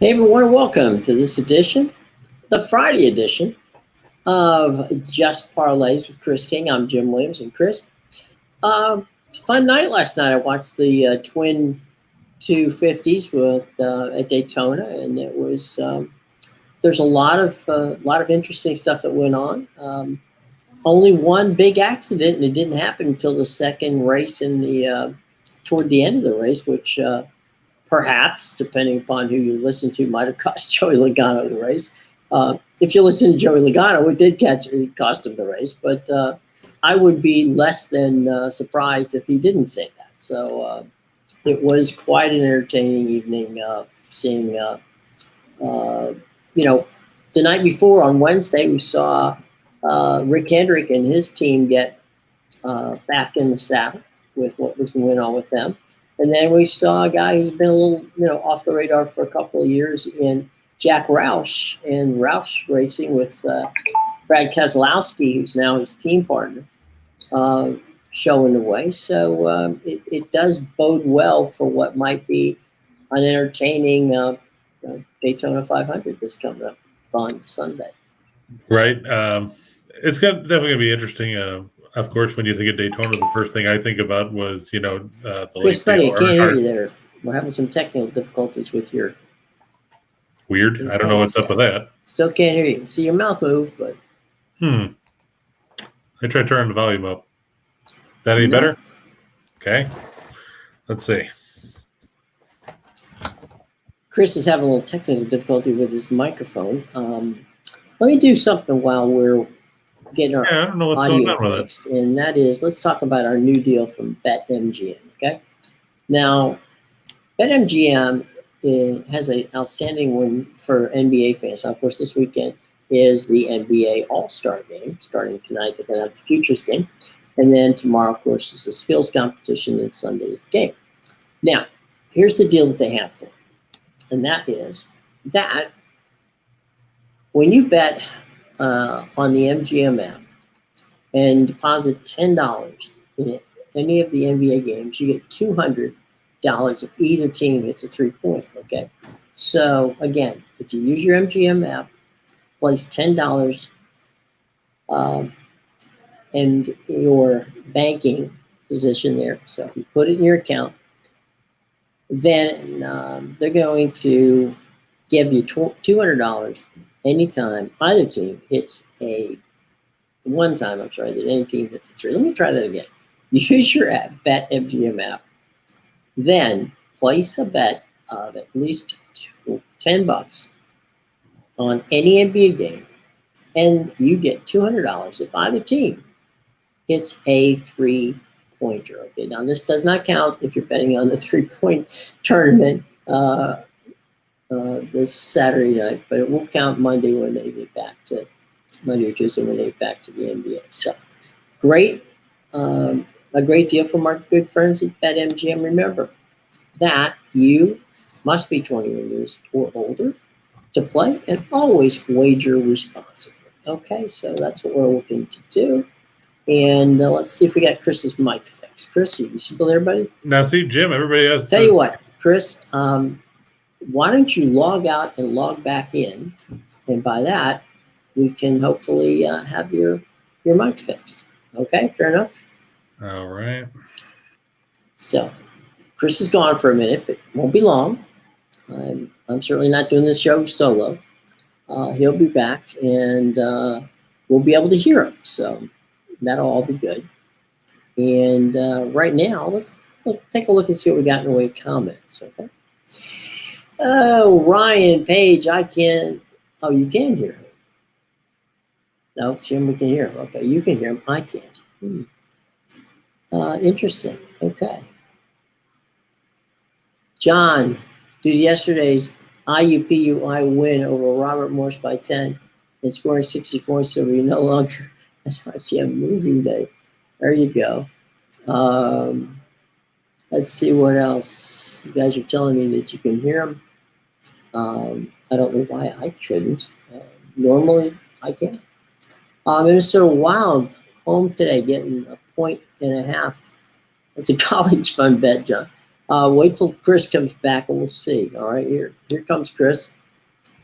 Hey everyone, welcome to this edition, the Friday edition of Just Parlays with Chris King. I'm Jim Williams, and Chris, fun night last night. I watched the Twin 250s at Daytona, and it was there's a lot of interesting stuff that went on. Only one big accident, and it didn't happen until the second race toward the end of the race, which perhaps, depending upon who you listen to, might have cost Joey Logano the race. If you listen to Joey Logano, it cost him the race. But I would be less than surprised if he didn't say that. So it was quite an entertaining evening seeing, the night before on Wednesday, we saw Rick Hendrick and his team get back in the saddle with what was going on with them. And then we saw a guy who's been a little, off the radar for a couple of years in Jack Roush and Roush Racing with Brad Keselowski, who's now his team partner, showing the way. So it does bode well for what might be an entertaining Daytona 500 that's coming up on Sunday. Right. It's definitely going to be interesting. Of course, when you think of Daytona, the first thing I think about was, the Chris, buddy, I can't hear you there. We're having some technical difficulties with your. Weird. I don't know what's up with that. Still can't hear you. See your mouth move, but. I try turning the volume up. Is that any better? Okay. Let's see. Chris is having a little technical difficulty with his microphone. Let me do something while we're getting our audio fixed, and that is, let's talk about our new deal from BetMGM, okay? Now, BetMGM has an outstanding one for NBA fans. Now, of course, this weekend is the NBA All-Star game. Starting tonight, they're going to have the Futures game. And then tomorrow, of course, is the skills competition, and Sunday is the game. Now, here's the deal that they have for it, and that is that when you bet on the MGM app and deposit $10 in any of the NBA games, you get $200 if either team hits a three-point, okay? So, again, if you use your MGM app, place $10 in your banking position there. So if you put it in your account, then they're going to give you $200 anytime either team hits that any team hits a three. Let me try that again. Use your app, BetMGM app, then place a bet of at least $10 on any NBA game, and you get $200 if either team hits a three-pointer. Okay, now this does not count if you're betting on the three-point tournament this Saturday night, but it will count Monday when they get back to Monday or Tuesday when they get back to the NBA. So great, a great deal from our good friends at BetMGM. Remember that you must be 21 years or older to play, and always wager responsibly. Okay, so that's what we're looking to do. And let's see if we got Chris's mic fixed. Chris, are you still there, buddy? Now, see, Jim, everybody has. Tell you what, Chris. Why don't you log out and log back in? And by that, we can hopefully have your mic fixed. Okay, fair enough? All right. So, Chris is gone for a minute, but won't be long. I'm certainly not doing this show solo. He'll be back, and we'll be able to hear him. So that'll all be good. And right now, let's take a look and see what we got in the way of comments. Okay. Oh, Ryan Page, I can. Oh, you can hear him. No, Jim, we can hear him. Okay, you can hear him. I can't. Interesting. Okay. John, due to yesterday's IUPUI win over Robert Morse by 10 and scoring 60 points, so we no longer have moving day. There you go. Let's see what else. You guys are telling me that you can hear them. I don't know why I couldn't. Normally, I can. Minnesota Wild home today, getting 1.5. That's a college fun bet, John. Wait till Chris comes back and we'll see. All right, here comes Chris.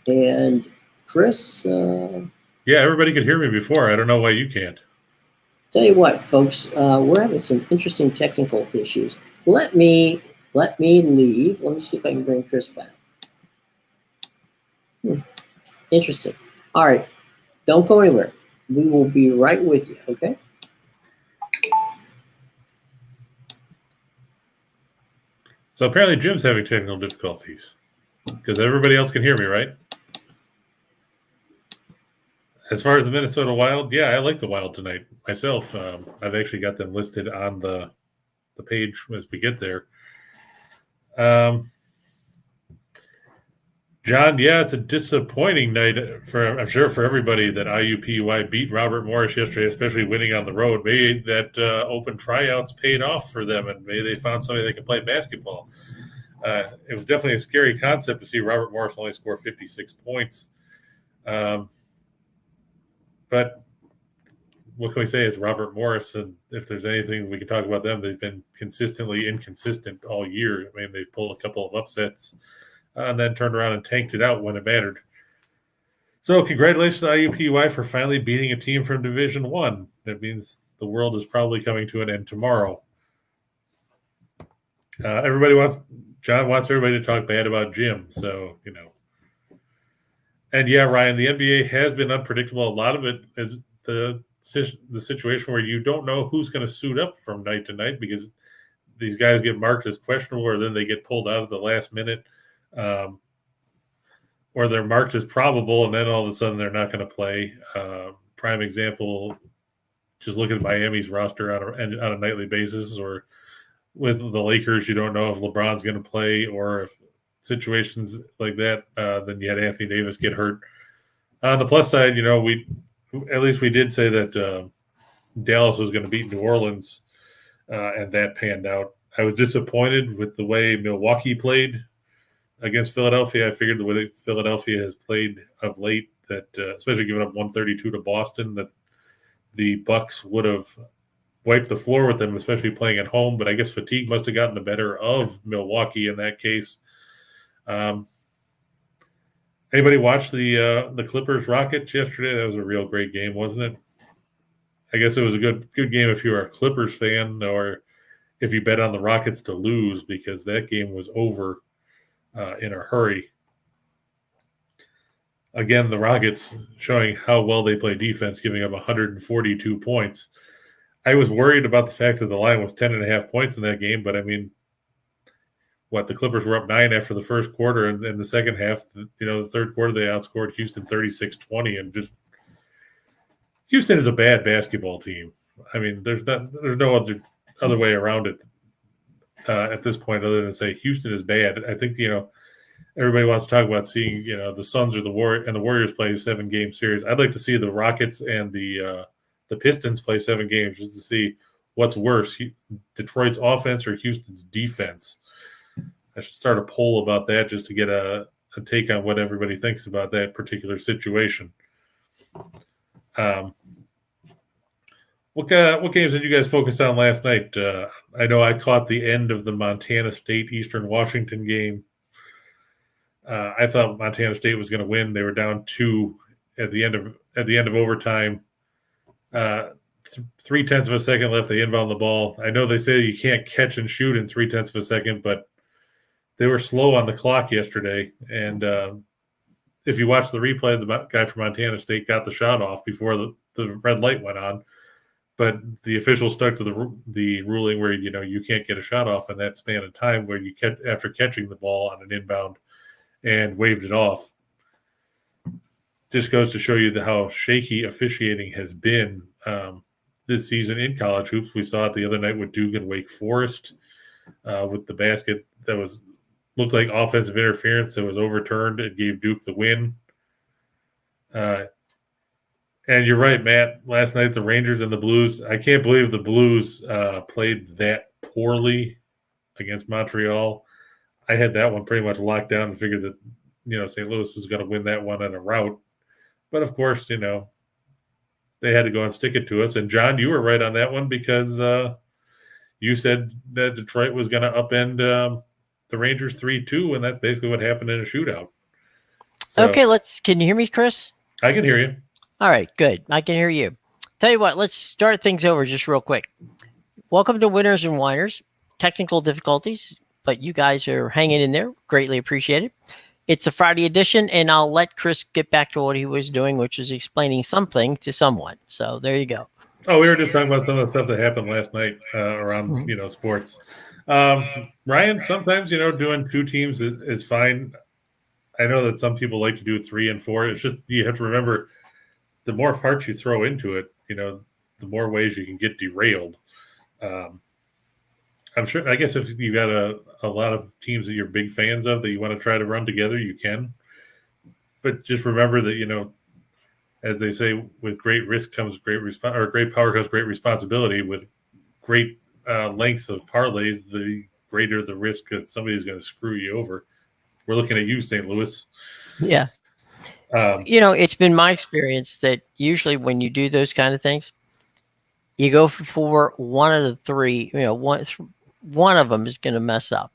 And Chris, Yeah, everybody could hear me before. I don't know why you can't. tell you what, folks, we're having some interesting technical issues. Let me leave. Let me see if I can bring Chris back. Interesting. All right. Don't go anywhere. We will be right with you, okay? So apparently Jim's having technical difficulties because everybody else can hear me, right? As far as the Minnesota Wild, yeah, I like the Wild tonight myself. I've actually got them listed on the page as we get there. John, yeah, it's a disappointing night I'm sure for everybody that IUPUI beat Robert Morris yesterday, especially winning on the road. Maybe that open tryouts paid off for them, and maybe they found somebody that can play basketball. It was definitely a scary concept to see Robert Morris only score 56 points. But what can we say? It's Robert Morris, and if there's anything we can talk about them, they've been consistently inconsistent all year. I mean, they've pulled a couple of upsets and then turned around and tanked it out when it mattered. So congratulations to IUPUI for finally beating a team from Division I. That means the world is probably coming to an end tomorrow. John wants everybody to talk bad about Jim, so, you know. And yeah, Ryan, the NBA has been unpredictable. A lot of it is the situation where you don't know who's going to suit up from night to night because these guys get marked as questionable or then they get pulled out at the last minute. Or they're marked as probable, and then all of a sudden they're not going to play. Prime example, just look at Miami's roster on a nightly basis, or with the Lakers, you don't know if LeBron's going to play, or if situations like that, then you had Anthony Davis get hurt. On the plus side, you know, we did say that Dallas was going to beat New Orleans, and that panned out. I was disappointed with the way Milwaukee played against Philadelphia. I figured the way Philadelphia has played of late, that especially giving up 132 to Boston, that the Bucks would have wiped the floor with them, especially playing at home. But I guess fatigue must have gotten the better of Milwaukee in that case. Anybody watch the Clippers Rockets yesterday? That was a real great game, wasn't it? I guess it was a good game if you were a Clippers fan, or if you bet on the Rockets to lose, because that game was over in a hurry. Again, the Rockets showing how well they play defense, giving up 142 points. I was worried about the fact that the line was 10.5 points in that game, but I mean, the Clippers were up 9 after the first quarter, and in the second half, the third quarter, they outscored Houston 36-20, and just Houston is a bad basketball team. I mean, there's no other way around it at this point other than say Houston is bad. I think, everybody wants to talk about seeing, the Suns or the Warriors play a 7-game series. I'd like to see the Rockets and the Pistons play 7 games just to see what's worse, Detroit's offense or Houston's defense. I should start a poll about that just to get a take on what everybody thinks about that particular situation. What games did you guys focus on last night? I know I caught the end of the Montana State Eastern Washington game. I thought Montana State was going to win. They were down 2 at the end of overtime. 0.3 of a second left. They inbound the ball. I know they say you can't catch and shoot in 0.3 of a second, but they were slow on the clock yesterday. And if you watch the replay, the guy from Montana State got the shot off before the red light went on. But the officials stuck to the ruling where, you can't get a shot off in that span of time where you after catching the ball on an inbound, and waved it off. Just goes to show you how shaky officiating has been this season in college hoops. We saw it the other night with Duke and Wake Forest with the basket that looked like offensive interference that was overturned. It gave Duke the win. And you're right, Matt. Last night, the Rangers and the Blues. I can't believe the Blues played that poorly against Montreal. I had that one pretty much locked down and figured that, St. Louis was going to win that one in a rout. But, of course, they had to go and stick it to us. And, John, you were right on that one because you said that Detroit was going to upend the Rangers 3-2, and that's basically what happened in a shootout. So, Okay, can you hear me, Chris? I can hear you. All right, good. I can hear you. Tell you what, let's start things over just real quick. Welcome to Winners and Whiners. Technical difficulties, but you guys are hanging in there. Greatly appreciated. It's a Friday edition, and I'll let Chris get back to what he was doing, which was explaining something to someone. So there you go. Oh, we were just talking about some of the stuff that happened last night around, sports. Ryan, sometimes, doing two teams is fine. I know that some people like to do 3 and 4. It's just you have to remember the more parts you throw into it, the more ways you can get derailed. I'm sure. I guess if you got a lot of teams that you're big fans of that you want to try to run together, you can. But just remember that as they say, with great risk comes great great power comes great responsibility. With great lengths of parlays, the greater the risk that somebody's going to screw you over. We're looking at you, St. Louis. Yeah. It's been my experience that usually when you do those kind of things, you go for one of the 3. One of them is going to mess up,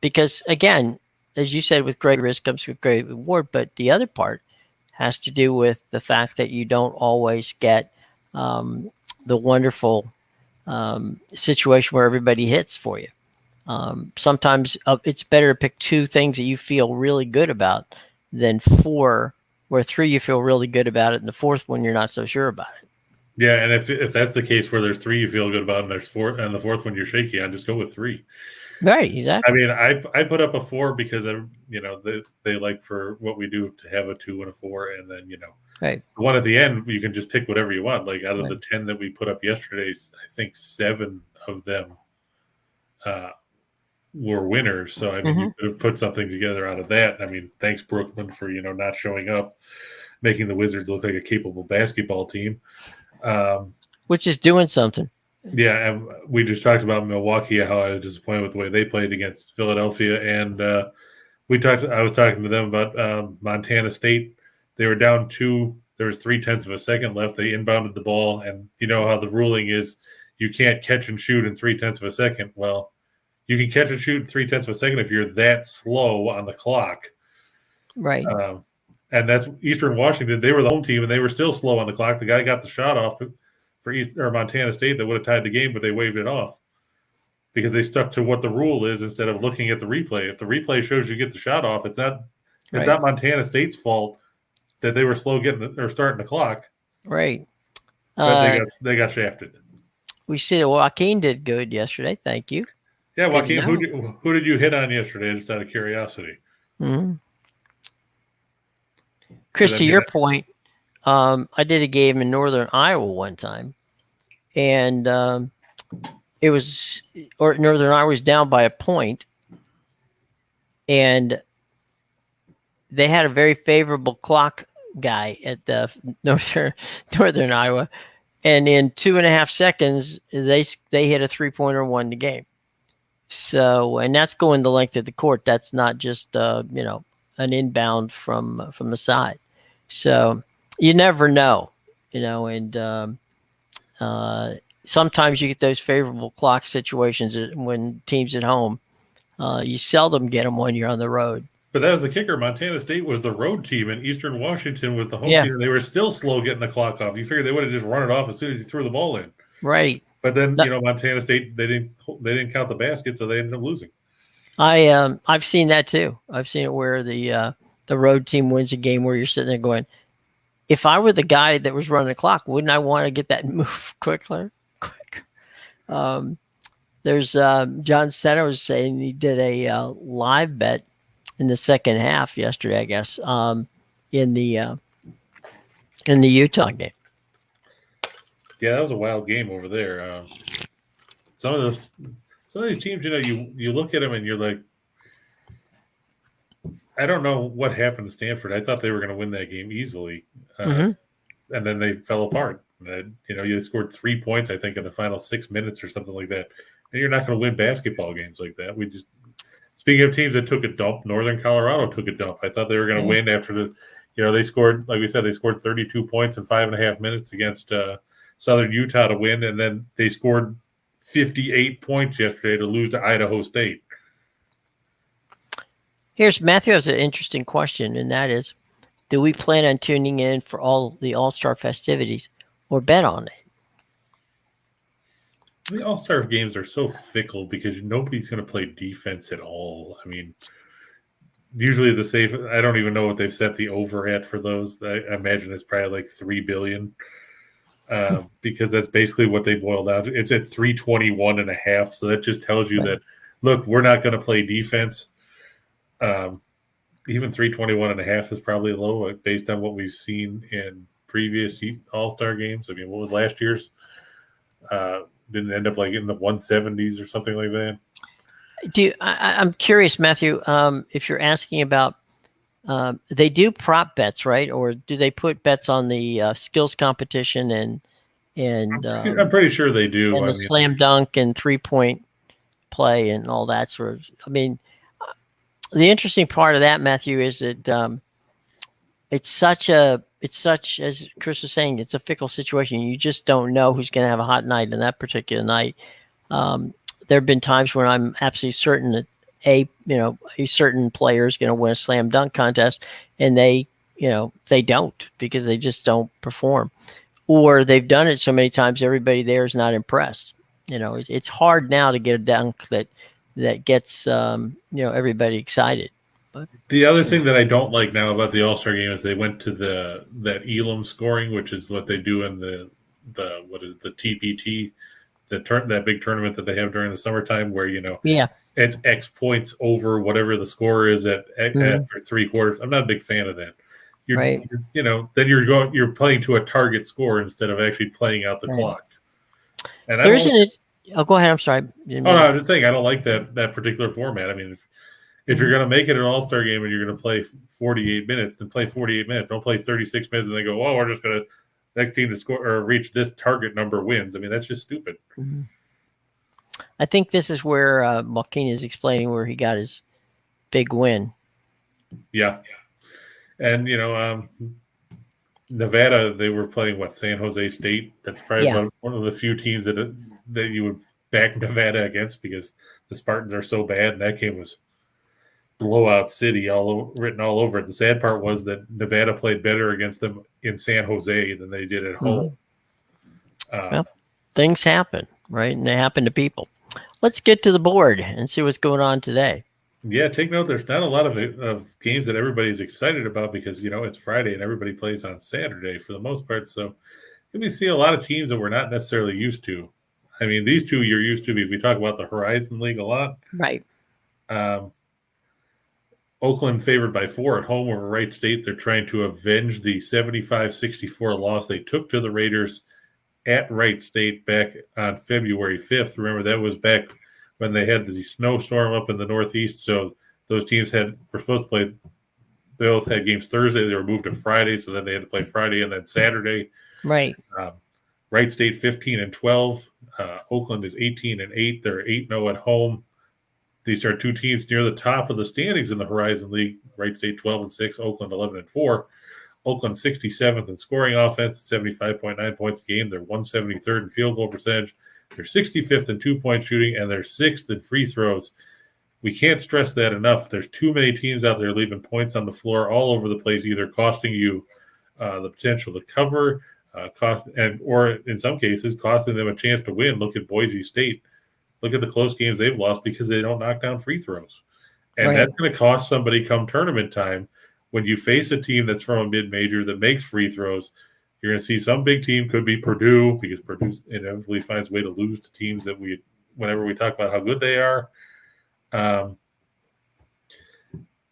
because again, as you said, with great risk comes with great reward. But the other part has to do with the fact that you don't always get the wonderful situation where everybody hits for you. Sometimes it's better to pick 2 things that you feel really good about than 4, where 3 you feel really good about it, and the 4th one you're not so sure about it. Yeah, and if that's the case where there's 3 you feel good about and there's 4 and the 4th one you're shaky on, just go with 3. Right, exactly. I mean, I put up a 4 because they like for what we do to have a 2 and a 4, and then right. The one at the end you can just pick whatever you want. Like out of the 10 that we put up yesterday, I think 7 of them were winners. So I mean, you could have put something together out of that. I mean, thanks Brooklyn for not showing up, making the Wizards look like a capable basketball team. Which is doing something. Yeah, and we just talked about Milwaukee, how I was disappointed with the way they played against Philadelphia, and I was talking to them about Montana State. They were down 2. There was 0.3 of a second left. They inbounded the ball, and you know how the ruling is: you can't catch and shoot in 0.3 of a second. Well, you can catch and shoot in 0.3 of a second if you're that slow on the clock. Right. And that's Eastern Washington. They were the home team, and they were still slow on the clock. The guy got the shot off for Montana State that would have tied the game, but they waved it off because they stuck to what the rule is instead of looking at the replay. If the replay shows you get the shot off, it's not Montana State's fault that they were slow starting the clock. Right. But they got shafted. We see that Joaquin did good yesterday. Thank you. Yeah, Joaquin, who did you hit on yesterday, just out of curiosity? Mm-hmm. Chris, to your point, I did a game in northern Iowa one time, and northern Iowa was down by a point, and they had a very favorable clock guy at the northern Iowa, and in 2.5 seconds they hit a 3-pointer and won the game. So, and that's going the length of the court. That's not just an inbound from the side. So you never know, and sometimes you get those favorable clock situations when teams at home. You seldom get them when you're on the road. But that was the kicker. Montana State was the road team, and Eastern Washington was the home team, and they were still slow getting the clock off. You figured they would have just run it off as soon as you threw the ball in. Right. But then Montana State they didn't count the basket, so they ended up losing. I've seen that too. I've seen it where the road team wins a game where you're sitting there going, if I were the guy that was running the clock, wouldn't I want to get that move quicker? There's John Senna was saying he did a live bet in the second half yesterday, I guess, in the Utah game. Yeah, that was a wild game over there. Some of these teams, you look at them and you're like, I don't know what happened to Stanford. I thought they were going to win that game easily, and then they fell apart. You scored 3 points, I think, in the final 6 minutes or something like that. And you're not going to win basketball games like that. Speaking of teams that took a dump, Northern Colorado took a dump. I thought they were going to win after they scored, like we said, they scored 32 points in 5.5 minutes against Southern Utah to win, and then they scored 58 points yesterday to lose to Idaho State. Here's Matthew has an interesting question, and that is, do we plan on tuning in for all the All-Star festivities or bet on it? The All-Star games are so fickle because nobody's going to play defense at all. I mean, usually the safe, I don't even know what they've set the over at for those. I imagine it's probably like 3 billion. Because that's basically what they boiled out. It's at 321.5. So that just tells you that, look, we're not going to play defense. Even 321.5 is probably low based on what we've seen in previous All-Star games. I mean, what was last year's? Didn't end up like in the 170s or something like that. I'm curious, Matthew, if you're asking about, they do prop bets, right? Or do they put bets on the skills competition and I'm pretty sure they do. And the slam dunk and 3-point play and all that sort of. I mean, the interesting part of that, Matthew, is that it's such, as Chris was saying, it's a fickle situation. You just don't know who's going to have a hot night in that particular night. There have been times when I'm absolutely certain that a certain player is going to win a slam dunk contest, and they don't, because they just don't perform, or they've done it so many times everybody there is not impressed. It's hard now to get a dunk that gets everybody excited. But the other thing that I don't like now about the All-Star game is they went to that Elam scoring, which is what they do in the TPT, that big tournament that they have during the summertime, where it's X points over whatever the score is after 3 quarters. I'm not a big fan of that. Then you're playing to a target score instead of actually playing out the clock. And go ahead. I'm sorry. I'm just saying I don't like that particular format. I mean, if you're going to make it an All-Star game and you're going to play 48 minutes, then play 48 minutes. Don't play 36 minutes and then go, we're just going to next team to score or reach this target number wins. I mean, that's just stupid. Mm-hmm. I think this is where Malkin is explaining where he got his big win. Yeah. And, Nevada, they were playing, San Jose State? That's probably one of the few teams that you would back Nevada against, because the Spartans are so bad. And that game was blowout city written all over it. The sad part was that Nevada played better against them in San Jose than they did at home. Well, things happen, right? And they happen to people. Let's get to the board and see what's going on today. Yeah, take note. There's not a lot of games that everybody's excited about because, it's Friday and everybody plays on Saturday for the most part. So we see a lot of teams that we're not necessarily used to. I mean, these two you're used to because we talk about the Horizon League a lot. Right. Oakland favored by 4 at home over Wright State. They're trying to avenge the 75-64 loss they took to the Raiders at Wright State back on February 5th. Remember, that was back when they had the snowstorm up in the Northeast. So those teams were supposed to play. They both had games Thursday. They were moved to Friday, so then they had to play Friday and then Saturday. Right. Wright State 15-12. Oakland is 18-8. They're 8-0 at home. These are two teams near the top of the standings in the Horizon League. Wright State 12-6, Oakland 11-4. Oakland 67th in scoring offense, 75.9 points a game. They're 173rd in field goal percentage. They're 65th in 2-point shooting, and they're 6th in free throws. We can't stress that enough. There's too many teams out there leaving points on the floor all over the place, either costing you the potential to cover, or in some cases costing them a chance to win. Look at Boise State. Look at the close games they've lost because they don't knock down free throws. And that's going to cost somebody come tournament time. When you face a team that's from a mid-major that makes free throws, you're going to see some big team, could be Purdue, because Purdue inevitably finds a way to lose to teams that whenever we talk about how good they are.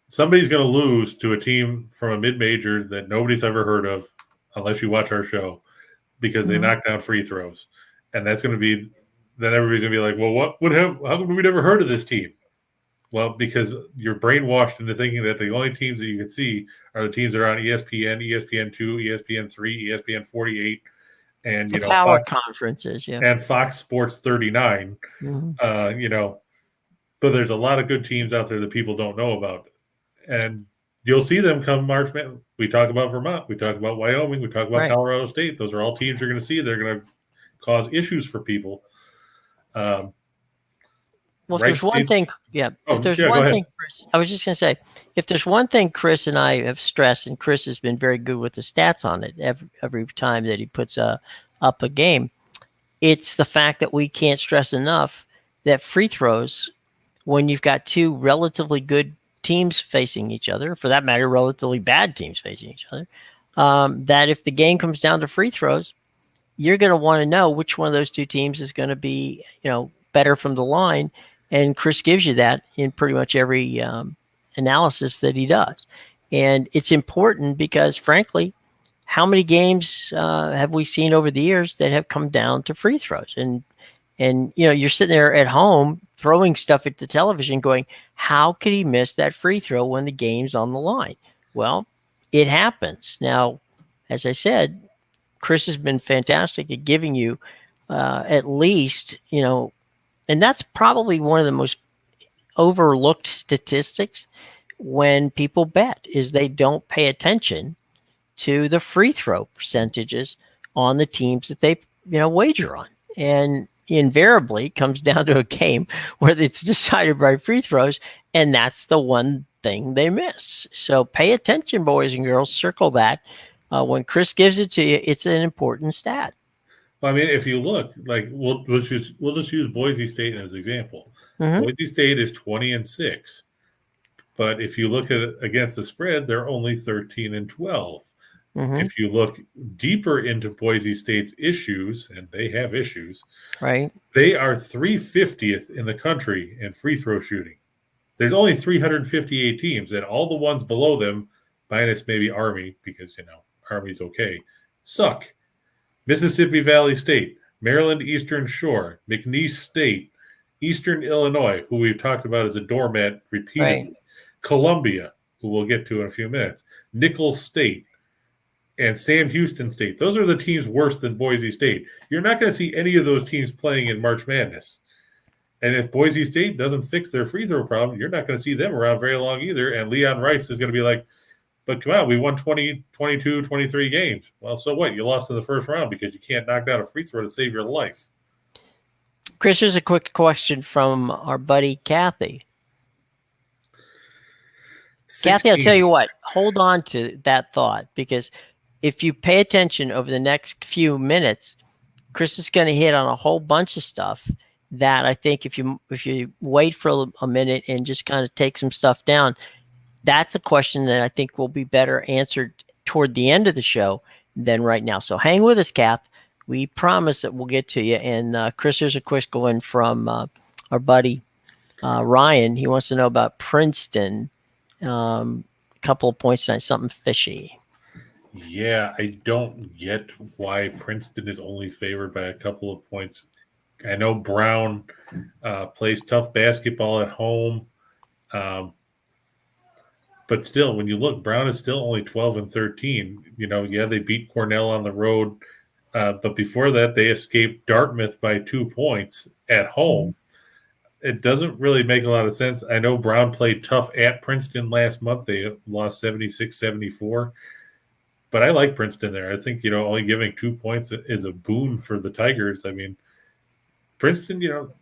Somebody's going to lose to a team from a mid-major that nobody's ever heard of, unless you watch our show, because they knock down free throws. And that's going to be – then everybody's going to be like, well, how come we never heard of this team? Well, because you're brainwashed into thinking that the only teams that you can see are the teams that are on ESPN, ESPN2, ESPN3, ESPN48, and the power conferences, and Fox Sports 39. But there's a lot of good teams out there that people don't know about, and you'll see them come March Madness. We talk about Vermont, we talk about Wyoming, we talk about Colorado State. Those are all teams you're going to see. They're going to cause issues for people. Well, if Right there's one state- thing, if there's go one ahead. thing, Chris, I was just going to say, if there's one thing Chris and I have stressed, and Chris has been very good with the stats on it every time that he puts up a game, it's the fact that we can't stress enough that free throws, when you've got two relatively good teams facing each other, for that matter, relatively bad teams facing each other, that if the game comes down to free throws, you're going to want to know which one of those two teams is going to be, better from the line. And Chris gives you that in pretty much every analysis that he does. And it's important because, frankly, how many games have we seen over the years that have come down to free throws? And you're sitting there at home throwing stuff at the television going, how could he miss that free throw when the game's on the line? Well, it happens. Now, as I said, Chris has been fantastic at giving you at least, and that's probably one of the most overlooked statistics when people bet, is they don't pay attention to the free throw percentages on the teams that they wager on. And invariably comes down to a game where it's decided by free throws, and that's the one thing they miss. So pay attention, boys and girls. Circle that. When Chris gives it to you, it's an important stat. Well, I mean, if you look, like we'll just use Boise State as an example. Mm-hmm. Boise State is 20-6, but if you look at it against the spread, they're only 13-12. Mm-hmm. If you look deeper into Boise State's issues, and they have issues, right? They are 350th in the country in free throw shooting. There's only 358 teams, and all the ones below them, minus maybe Army, because Army's okay, suck. Mississippi Valley State, Maryland Eastern Shore, McNeese State, Eastern Illinois, who we've talked about as a doormat repeatedly, Right. Columbia, who we'll get to in a few minutes, Nicholls State, and Sam Houston State. Those are the teams worse than Boise State. You're not going to see any of those teams playing in March Madness. And if Boise State doesn't fix their free throw problem, you're not going to see them around very long either. And Leon Rice is going to be like, but come on, we won 20, 22, 23 games. Well, so what? You lost in the first round because you can't knock down a free throw to save your life. Chris, here's a quick question from our buddy Kathy. 16. Kathy, I'll tell you what, hold on to that thought, because if you pay attention over the next few minutes, Chris is going to hit on a whole bunch of stuff that I think if you wait for a minute and just kind of take some stuff down, that's a question that I think will be better answered toward the end of the show than right now. So hang with us, Kath. We promise that we'll get to you. And Chris, here's a quick one from our buddy Ryan. He wants to know about Princeton. A couple of points tonight, something fishy. Yeah, I don't get why Princeton is only favored by a couple of points. I know Brown plays tough basketball at home. But still, when you look, Brown is still only 12-13. They beat Cornell on the road. But before that, they escaped Dartmouth by 2 points at home. It doesn't really make a lot of sense. I know Brown played tough at Princeton last month. They lost 76-74. But I like Princeton there. I think, only giving 2 points is a boon for the Tigers. I mean, Princeton, you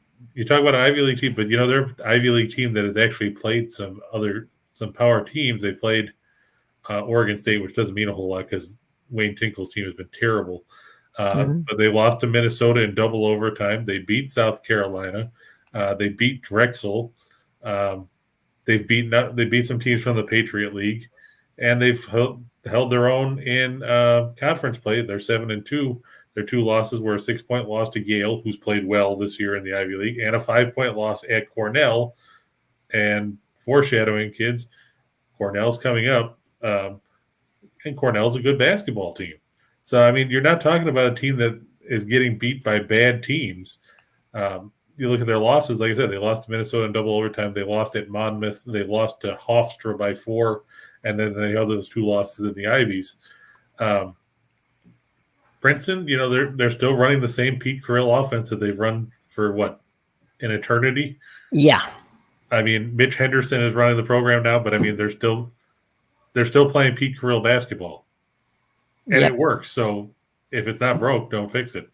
talk about an Ivy League team, but, they're an Ivy League team that has actually played some power teams. They played Oregon State, which doesn't mean a whole lot because Wayne Tinkle's team has been terrible. But they lost to Minnesota in double overtime. They beat South Carolina. They beat Drexel. They beat some teams from the Patriot League, and they've held their own in conference play. They're 7-2. Their 2 losses were a 6-point loss to Yale, who's played well this year in the Ivy League, and a 5-point loss at Cornell. And foreshadowing, kids, Cornell's coming up, and Cornell's a good basketball team. So, I mean, you're not talking about a team that is getting beat by bad teams. You look at their losses, like I said, they lost to Minnesota in double overtime. They lost at Monmouth. They lost to Hofstra by 4, and then they had those 2 losses in the Ivies. Princeton, they're still running the same Pete Carrill offense that they've run for, an eternity? Yeah. I mean, Mitch Henderson is running the program now, but I mean, they're still playing Pete Carrill basketball, and It works. So if it's not broke, don't fix it.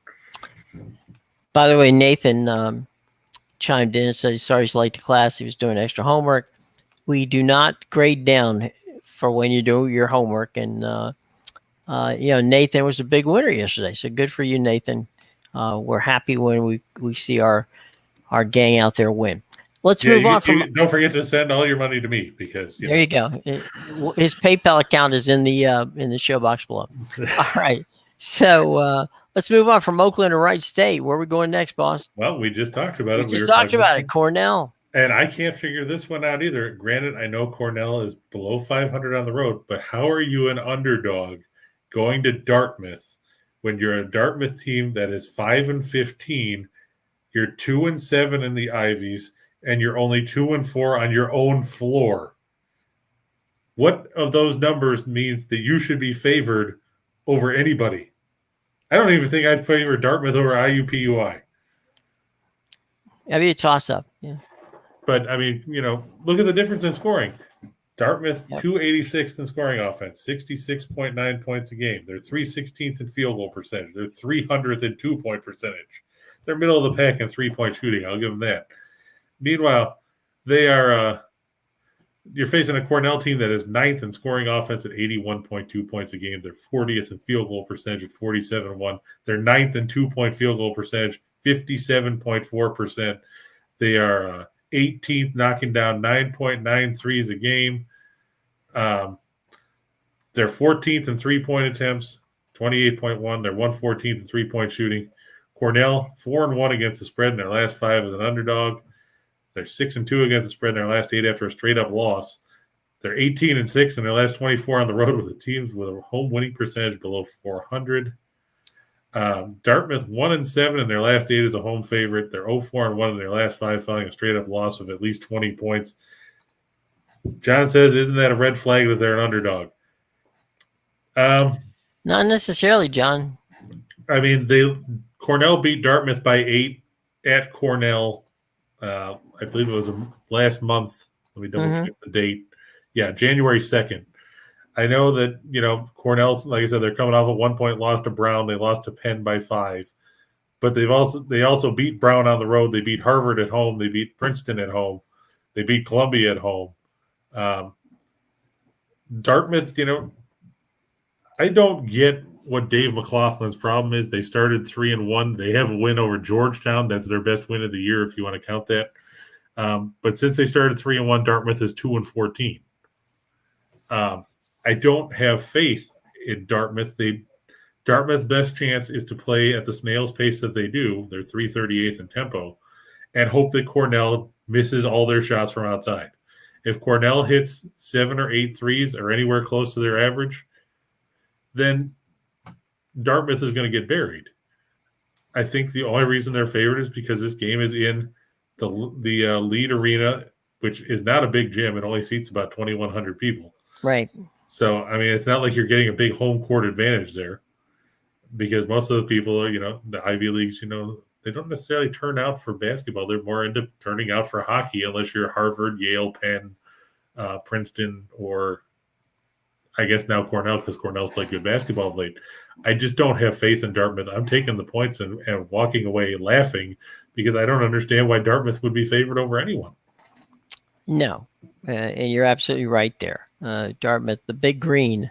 By the way, Nathan chimed in and said he's sorry he's late to class. He was doing extra homework. We do not grade down for when you do your homework. And, Nathan was a big winner yesterday. So good for you, Nathan. We're happy when we see our gang out there win. Let's move on from. Don't forget to send all your money to me because there you go. His PayPal account is in the show box below. All right. So let's move on from Oakland to Wright State. Where are we going next, boss? Well, we just talked about it. We talked about it. Cornell. And I can't figure this one out either. Granted, I know Cornell is below 500 on the road, but how are you an underdog going to Dartmouth when you're a Dartmouth team that is 5-15? You're 2-7 in the Ivies, and you're only 2-4 on your own floor. What of those numbers means that you should be favored over anybody? I don't even think I'd favor Dartmouth over IUPUI. That'd be a toss-up, yeah. But, I mean, look at the difference in scoring. Dartmouth, 286th in scoring offense, 66.9 points a game. They're 316th in field goal percentage. They're 300th in two-point percentage. They're middle of the pack in three-point shooting. I'll give them that. Meanwhile, they are you're facing a Cornell team that is 9th in scoring offense at 81.2 points a game. They're 40th in field goal percentage at 47-1. They're 9th in two-point field goal percentage, 57.4%. They are 18th, knocking down 9.9 threes a game. They're 14th in three-point attempts, 28.1. They're 114th in three-point shooting. Cornell, 4-1 against the spread in their last 5 as an underdog. They're 6-2 against the spread in their last 8 after a straight-up loss. They're 18-6 in their last 24 on the road with the teams with a home winning percentage below 400. Dartmouth 1-7 in their last 8 as a home favorite. They're 0-4-1 in their last 5 following a straight-up loss of at least 20 points. John says, isn't that a red flag that they're an underdog? Not necessarily, John. I mean, Cornell beat Dartmouth by 8 at Cornell. I believe it was last month. Let me double check the date. Yeah, January 2nd. I know that, Cornell's, like I said, they're coming off a 1-point loss to Brown. They lost to Penn by 5. But they also beat Brown on the road. They beat Harvard at home. They beat Princeton at home. They beat Columbia at home. Dartmouth, I don't get what Dave McLaughlin's problem is. They started 3-1. They have a win over Georgetown. That's their best win of the year, if you want to count that. But since they started 3-1, Dartmouth is 2-14. I don't have faith in Dartmouth. Dartmouth's best chance is to play at the snail's pace that they do. They're 338th in tempo, and hope that Cornell misses all their shots from outside. If Cornell hits 7 or 8 threes or anywhere close to their average, then Dartmouth is going to get buried. I think the only reason they're favored is because this game is in the Lead Arena, which is not a big gym. It only seats about 2,100 people. Right. So, I mean, it's not like you're getting a big home court advantage there, because most of those people are, the Ivy Leagues, they don't necessarily turn out for basketball. They're more into turning out for hockey, unless you're Harvard, Yale, Penn, Princeton, or I guess now Cornell, because Cornell's played good basketball of late. I just don't have faith in Dartmouth. I'm taking the points and walking away laughing because I don't understand why Dartmouth would be favored over anyone. No, and you're absolutely right there. Dartmouth, the big green,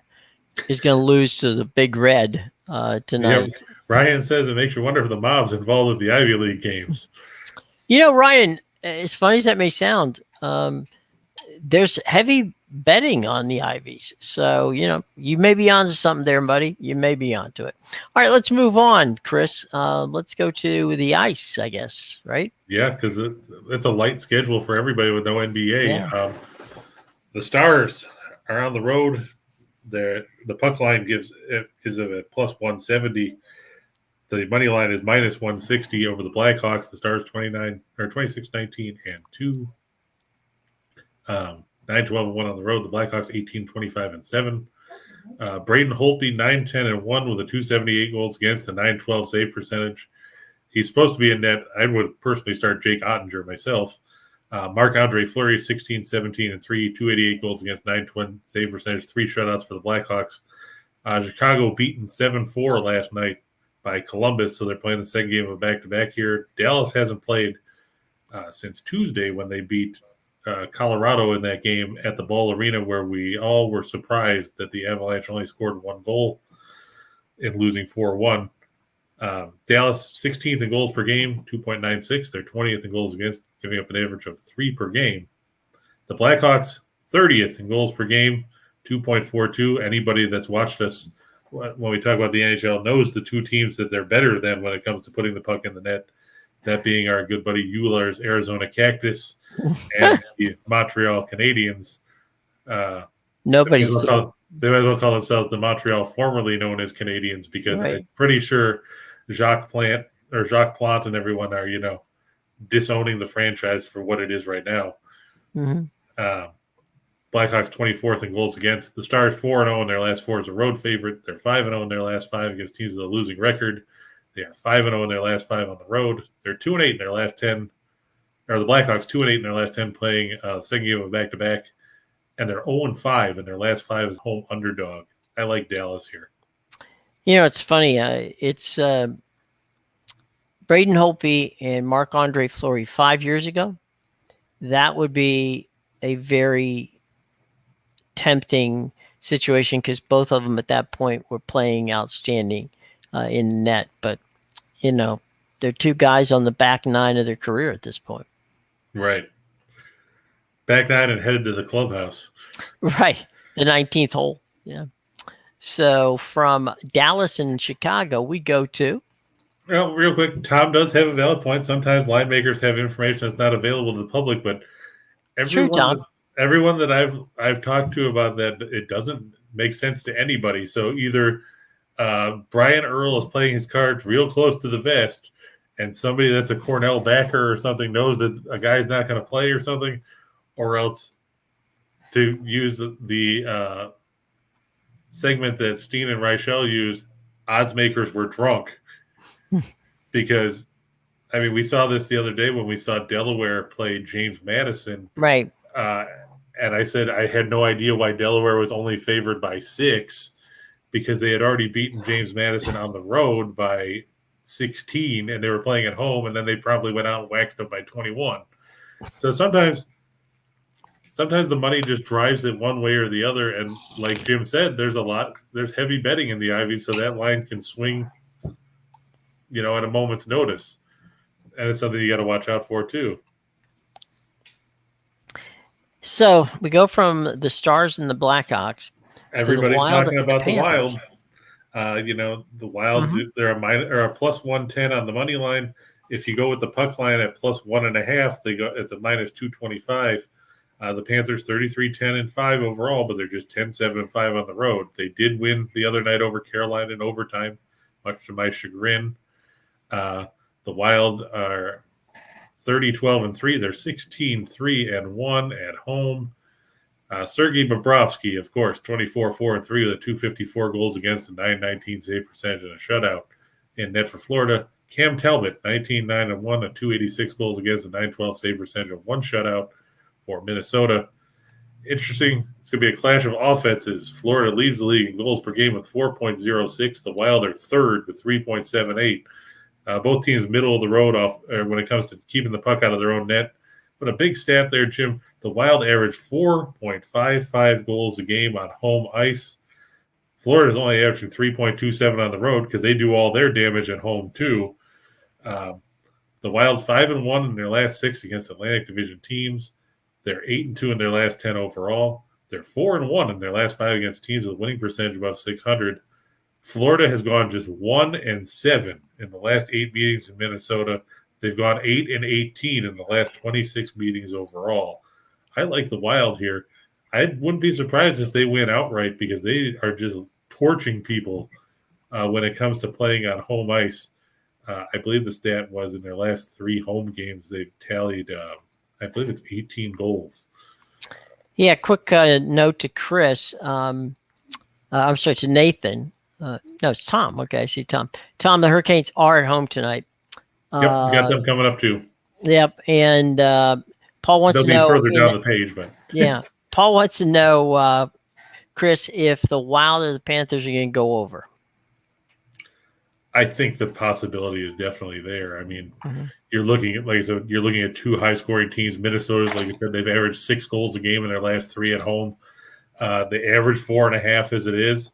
is going to lose to the big red tonight. Ryan says it makes you wonder if the mob's involved with the Ivy League games. Ryan, as funny as that may sound, there's heavy betting on the Ivies. So, you may be onto something there, buddy. You may be onto it. All right, let's move on, Chris. Let's go to the ice, I guess, right? Yeah, because it's a light schedule for everybody with no NBA. Yeah. The Stars are on the road. The puck line gives it a plus 170. The money line is minus 160 over the Blackhawks. The Stars 26-19 and 2. 9-12-1 on the road. The Blackhawks 18-25-7. Braden Holtby 9-10-1 with a 278 goals against, a 912 save percentage. He's supposed to be in net. I would personally start Jake Ottinger myself. Marc-Andre Fleury 16-17-3, 288 goals against, 920 save percentage, 3 shutouts for the Blackhawks. Chicago beaten 7-4 last night by Columbus, so they're playing the second game of a back-to-back here. Dallas hasn't played since Tuesday when they beat Colorado in that game at the Ball Arena, where we all were surprised that the Avalanche only scored 1 goal in losing 4-1. Dallas 16th in goals per game, 2.96. They're 20th in goals against, giving up an average of 3 per game. The Blackhawks 30th in goals per game, 2.42. Anybody that's watched us when we talk about the NHL knows the two teams that they're better than when it comes to putting the puck in the net. That being our good buddy Euler's Arizona Cactus and the Montreal Canadiens. Nobody's they might as well call themselves the Montreal formerly known as Canadians, because right. I'm pretty sure Jacques Plante and everyone are, disowning the franchise for what it is right now. Mm-hmm. Blackhawks 24th in goals against. The Stars 4-0 in their last 4 as a road favorite. They're 5-0 in their last 5 against teams with a losing record. They are 5-0 in their last 5 on the road. They're 2-8 in their last 10. Or the Blackhawks 2-8 in their last 10 playing the second game of back-to-back. And they're 0-5 in their last 5 as home underdog. I like Dallas here. It's funny. It's Braden Holtby and Marc-Andre Fleury 5 years ago. That would be a very tempting situation because both of them at that point were playing outstanding in the net. But, they're two guys on the back 9 of their career at this point. Right. Back 9 and headed to the clubhouse. Right. The 19th hole. Yeah. So from Dallas and Chicago, we go to. Well, real quick, Tom does have a valid point. Sometimes line makers have information that's not available to the public, but everyone that I've talked to about that, it doesn't make sense to anybody. So either Brian Earl is playing his cards real close to the vest, and somebody that's a Cornell backer or something knows that a guy's not going to play or something, or else to use the segment that Steen and Reichel used, odds makers were drunk. Because, we saw this the other day when we saw Delaware play James Madison. Right. And I said I had no idea why Delaware was only favored by 6, because they had already beaten James Madison on the road by 16, and they were playing at home, and then they probably went out and waxed them by 21. So sometimes the money just drives it one way or the other, and like Jim said, there's heavy betting in the Ivy, so that line can swing, at a moment's notice, and it's something you got to watch out for too. So we go from the Stars and the Blackhawks. Everybody's talking about the Wild. The Wild, Mm-hmm. They're a plus 110 on the money line. If you go with the puck line at plus 1.5, it's a minus 225. The Panthers 33-10-5 overall, but they're just 10-7-5 on the road. They did win the other night over Carolina in overtime, much to my chagrin. The Wild are 30-12-3. They're 16-3-1 at home. Sergei Bobrovsky, of course, 24-4-3 with a 254 goals against, a 919 save percentage, and a shutout in net for Florida. Cam Talbot, 19-9-1, a 286 goals against, a 912 save percentage, and 1 shutout for Minnesota. Interesting. It's going to be a clash of offenses. Florida leads the league in goals per game with 4.06. The Wild are third with 3.78. Both teams middle of the road when it comes to keeping the puck out of their own net. But a big stat there, Jim. The Wild average 4.55 goals a game on home ice. Florida's only averaging 3.27 on the road because they do all their damage at home too. The Wild 5-1 in their last 6 against Atlantic Division teams. They're 8-2 in their last 10 overall. They're 4-1 in their last 5 against teams with a winning percentage above 600. Florida has gone just 1-7 in the last 8 meetings in Minnesota. They've gone 8-18 in the last 26 meetings overall. I like the Wild here. I wouldn't be surprised if they win outright because they are just torching people when it comes to playing on home ice. I believe the stat was in their last 3 home games, they've tallied, I believe it's 18 goals. Yeah, quick note to Chris. I'm sorry, to Nathan. No, it's Tom. Okay, I see Tom. Tom, the Hurricanes are at home tonight. Yep, we got them coming up too. Yep, and Paul wants to know. They'll be further down the page, but yeah, Paul wants to know, Chris, if the Wild or the Panthers are going to go over. I think the possibility is definitely there. I mean, you're looking at, like I said, you're looking at two high-scoring teams. Minnesota's, like I said, they've averaged 6 goals a game in their last 3 at home. They average 4.5 as it is,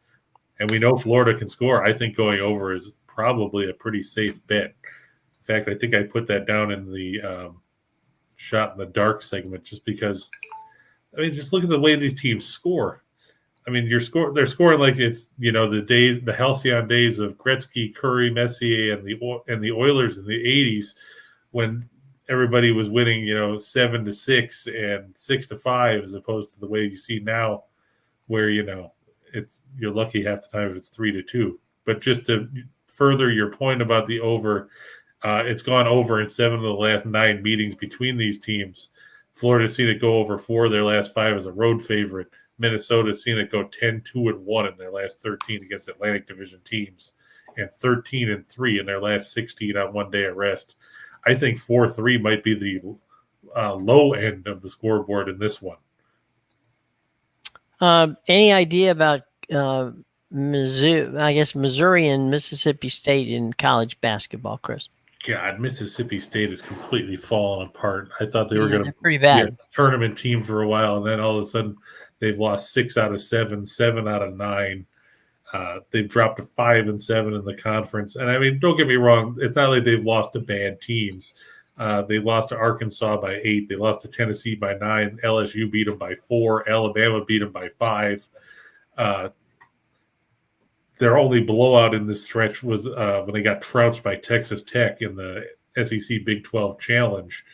and we know Florida can score. I think going over is probably a pretty safe bet. In fact, I think I put that down in the shot in the dark segment just because, I mean, just look at the way these teams score. I mean, they're scoring like it's, the halcyon days of Gretzky, Curry, Messier, and the Oilers in the 80s when everybody was winning, 7-6 and 6-5, as opposed to the way you see now, where you're lucky half the time if it's 3-2. But just to further your point about the over, it's gone over in 7 of the last 9 meetings between these teams. Florida's seen it go over 4 of their last 5 as a road favorite. Minnesota's seen it go 10-2-1 in their last 13 against Atlantic Division teams, and 13-3 in their last 16 on one-day rest. I think 4-3 might be the low end of the scoreboard in this one. Any idea about Missouri and Mississippi State in college basketball, Chris? God, Mississippi State is completely fallen apart. I thought they were going to be pretty bad a tournament team for a while, and then all of a sudden they've lost 6 out of 7, 7 out of 9. They've dropped to 5-7 in the conference. And I mean, don't get me wrong, it's not like they've lost to bad teams. They lost to Arkansas by 8. They lost to Tennessee by 9. LSU beat them by 4. Alabama beat them by 5. Their only blowout in this stretch was when they got trounced by Texas Tech in the SEC Big 12 Challenge.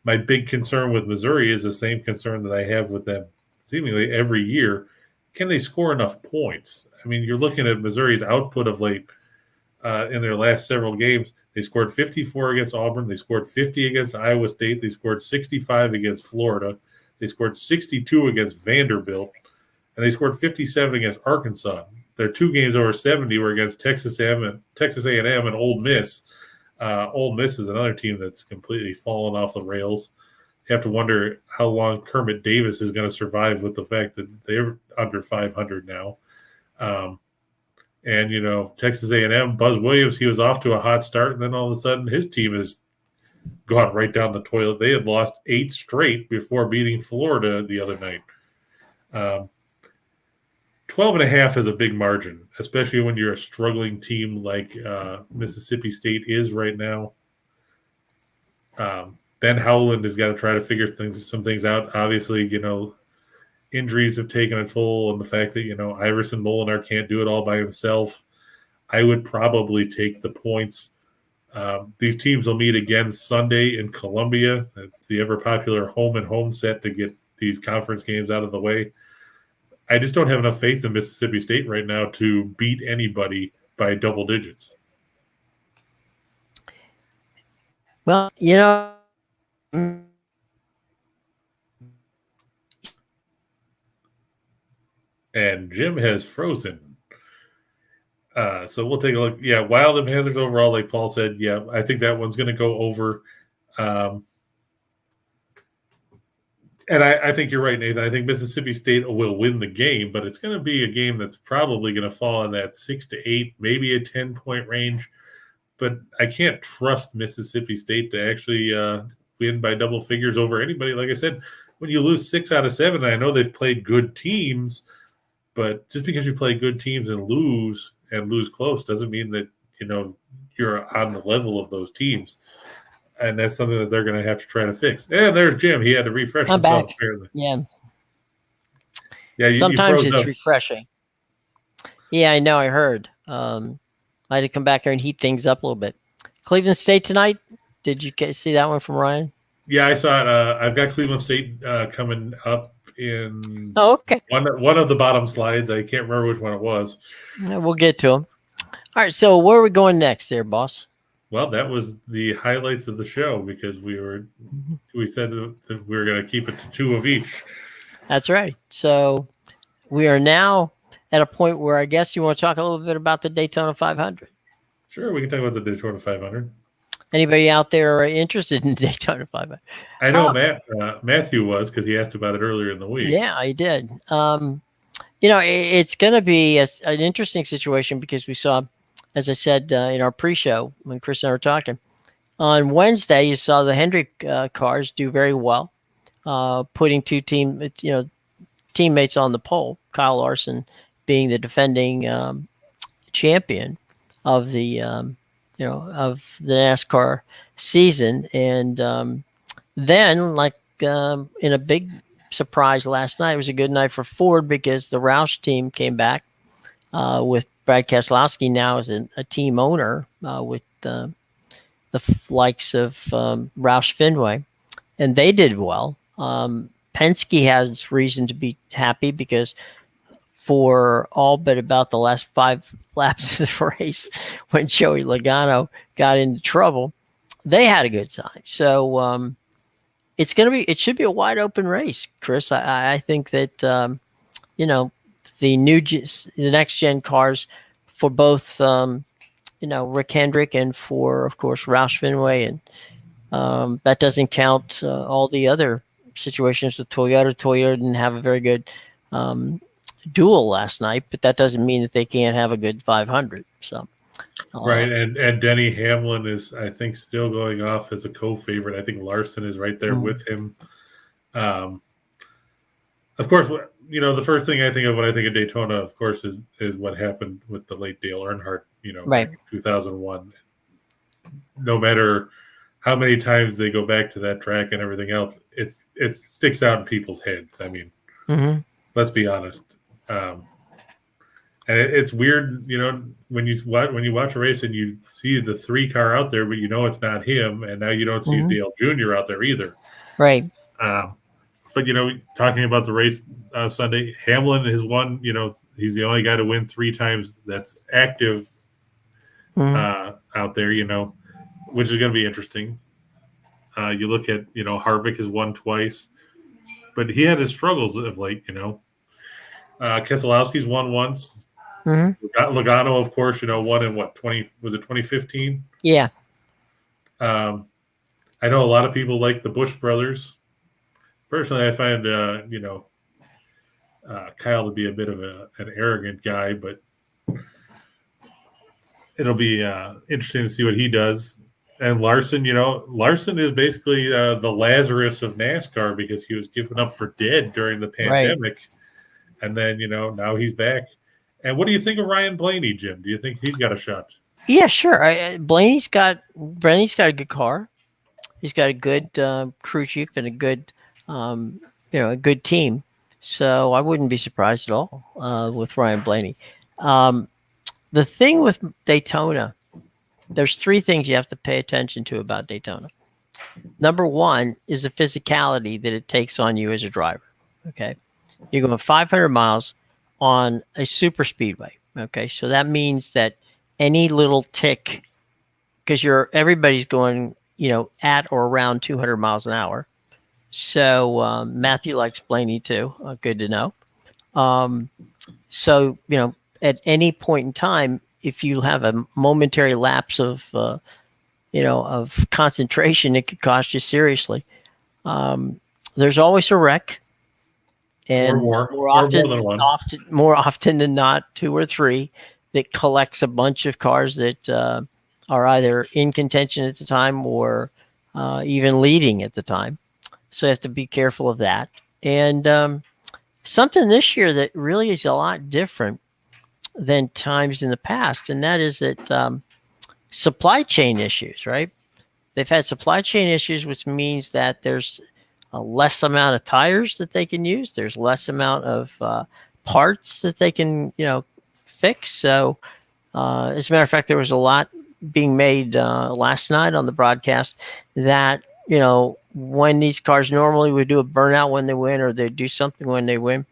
My big concern with Missouri is the same concern that I have with them seemingly every year. Can they score enough points? I mean, you're looking at Missouri's output of late in their last several games. They scored 54 against Auburn. They scored 50 against Iowa State. They scored 65 against Florida. They scored 62 against Vanderbilt. And they scored 57 against Arkansas. Their 2 games over 70 were against Texas A&M and Ole Miss. Ole Miss is another team that's completely fallen off the rails. You have to wonder how long Kermit Davis is going to survive with the fact that they're under 500 now. And, Texas A&M, Buzz Williams, he was off to a hot start, and then all of a sudden his team has gone right down the toilet. They had lost 8 straight before beating Florida the other night. 12.5 is a big margin, especially when you're a struggling team like Mississippi State is right now. Ben Howland has got to try to figure some things out. Obviously, injuries have taken a toll, and the fact that, Iverson Molinar can't do it all by himself. I would probably take the points. These teams will meet again Sunday in Columbia. It's the ever-popular home-and-home set to get these conference games out of the way. I just don't have enough faith in Mississippi State right now to beat anybody by double digits. Well, And Jim has frozen. So we'll take a look. Yeah, Wild and Panthers overall, like Paul said, yeah, I think that one's going to go over. And I think you're right, Nathan. I think Mississippi State will win the game, but it's going to be a game that's probably going to fall in that 6 to 8, maybe a 10-point range. But I can't trust Mississippi State to actually win by double figures over anybody. Like I said, when you lose 6 out of 7, I know they've played good teams, but just because you play good teams and lose close doesn't mean that you're on the level of those teams. And that's something that they're going to have to try to fix. And there's Jim. He had to refresh himself. Back. Apparently. Yeah. Sometimes it's refreshing. Yeah, I know. I heard. I had to come back here and heat things up a little bit. Cleveland State tonight. Did you see that one from Ryan? Yeah, I saw it. I've got Cleveland State coming up in okay. one of the bottom slides. I can't remember which one it was. We'll get to them. All right. So where are we going next there, boss? Well, that was the highlights of the show because we said that we were going to keep it to 2 of each. That's right. So we are now at a point where I guess you want to talk a little bit about the Daytona 500. Sure, we can talk about the Daytona 500. Anybody out there interested in Daytona 500? I know Matthew was because he asked about it earlier in the week. Yeah, he did. It's going to be an interesting situation because we saw as I said in our pre-show when Chris and I were talking, on Wednesday you saw the Hendrick cars do very well, putting two teammates on the pole. Kyle Larson being the defending champion of the of the NASCAR season, and then in a big surprise last night, it was a good night for Ford because the Roush team came back with Brad Keselowski now as a team owner with the likes of Roush Fenway, and they did well. Penske has reason to be happy because for all but about the last 5 laps of the race, when Joey Logano got into trouble, they had a good time. So it should be a wide open race, Chris. I think that the next gen cars for both Rick Hendrick and for, of course, Roush Fenway, and that doesn't count all the other situations with Toyota. Toyota didn't have a very good duel last night, but that doesn't mean that they can't have a good 500. So right, and Denny Hamlin is, I think, still going off as a co-favorite. I think Larson is right there with him. Of course, the first thing I think of when I think of Daytona, of course, is what happened with the late Dale Earnhardt, right. back in 2001. No matter how many times they go back to that track and everything else, it sticks out in people's heads. I mean, let's be honest. And it's weird, when you watch a race and you see the 3 car out there, but it's not him, and now you don't see Dale Jr. out there either. Right. But talking about the race Sunday, Hamlin has won. He's the only guy to win 3 times that's active out there. Which is going to be interesting. You look at Harvick has won twice, but he had his struggles of late. Keselowski's won once. Logano, of course, won in 2015? Yeah. I know a lot of people like the Busch brothers. Personally, I find Kyle to be a bit of an arrogant guy, but it'll be interesting to see what he does. And Larson, Larson is basically the Lazarus of NASCAR because he was given up for dead during the pandemic. Right. And then, now he's back. And what do you think of Ryan Blaney, Jim? Do you think he's got a shot? Yeah, sure. Blaney's got a good car. He's got a good crew chief and a good, a good team. So I wouldn't be surprised at all with Ryan Blaney. The thing with Daytona, there's 3 things you have to pay attention to about Daytona. Number 1 is the physicality that it takes on you as a driver. Okay. You're going 500 miles on a super speedway. Okay. So that means that any little tick, because everybody's going, at or around 200 miles an hour. So Matthew likes Blaney too. Good to know. So, at any point in time, if you have a momentary lapse of, of concentration, it could cost you seriously. There's always a wreck. And more often than not, 2 or 3 that collects a bunch of cars that are either in contention at the time or even leading at the time. So you have to be careful of that. And something this year that really is a lot different than times in the past, and that is that supply chain issues, right? They've had supply chain issues, which means that there's a less amount of tires that they can use. There's less amount of parts that they can, fix. So as a matter of fact, there was a lot being made last night on the broadcast that, when these cars normally would do a burnout when they win or they do something when they win,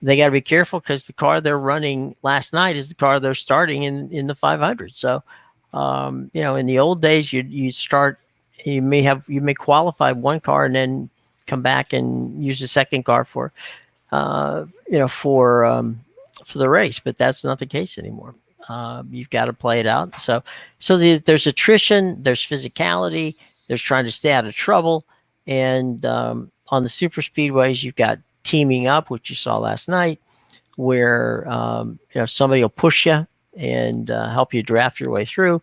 they got to be careful because the car they're running last night is the car they're starting in the 500. So, in the old days, you may qualify one car and then come back and use the second car for the race, but that's not the case anymore. You've got to play it out. So there's attrition, there's physicality, there's trying to stay out of trouble. And on the super speedways, you've got teaming up, which you saw last night, where somebody will push you and help you draft your way through.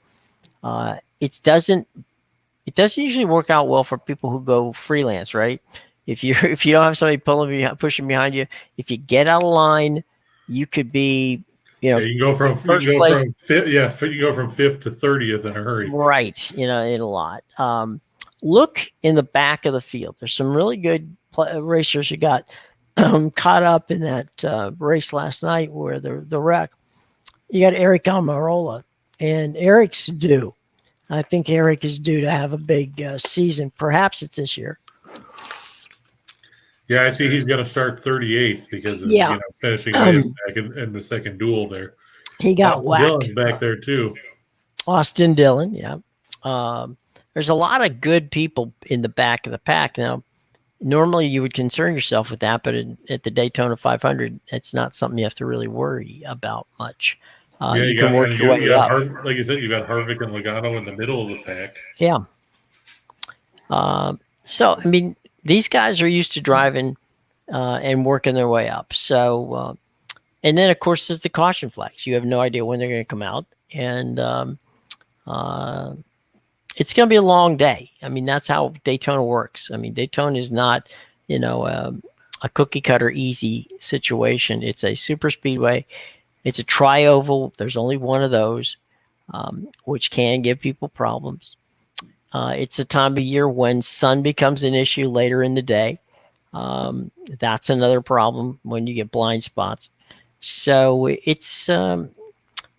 It doesn't usually work out well for people who go freelance, right? If you don't have somebody pushing behind you, if you get out of line, you could be, you can go from fifth to 30th in a hurry. Right, in a lot. Look in the back of the field. There's some really good racers who got caught up in that race last night where the wreck. You got Eric Almirola, and Eric's due. I think Eric is due to have a big season. Perhaps it's this year. Yeah, I see he's going to start 38th because of finishing back in the second duel there. He got Austin whacked. Dillon's back there too. Austin Dillon, yeah. There's a lot of good people in the back of the pack. Now, normally you would concern yourself with that, but at the Daytona 500, it's not something you have to really worry about much. You can work your way up. Like you said, you got Harvick and Logano in the middle of the pack. Yeah. So, I mean, these guys are used to driving and working their way up. So, and then, of course, there's the caution flags. You have no idea when they're going to come out. And it's going to be a long day. I mean, that's how Daytona works. I mean, Daytona is not, a cookie cutter easy situation. It's a super speedway. It's a tri-oval. There's only one of those, which can give people problems. It's the time of year when sun becomes an issue later in the day. That's another problem when you get blind spots. So it's going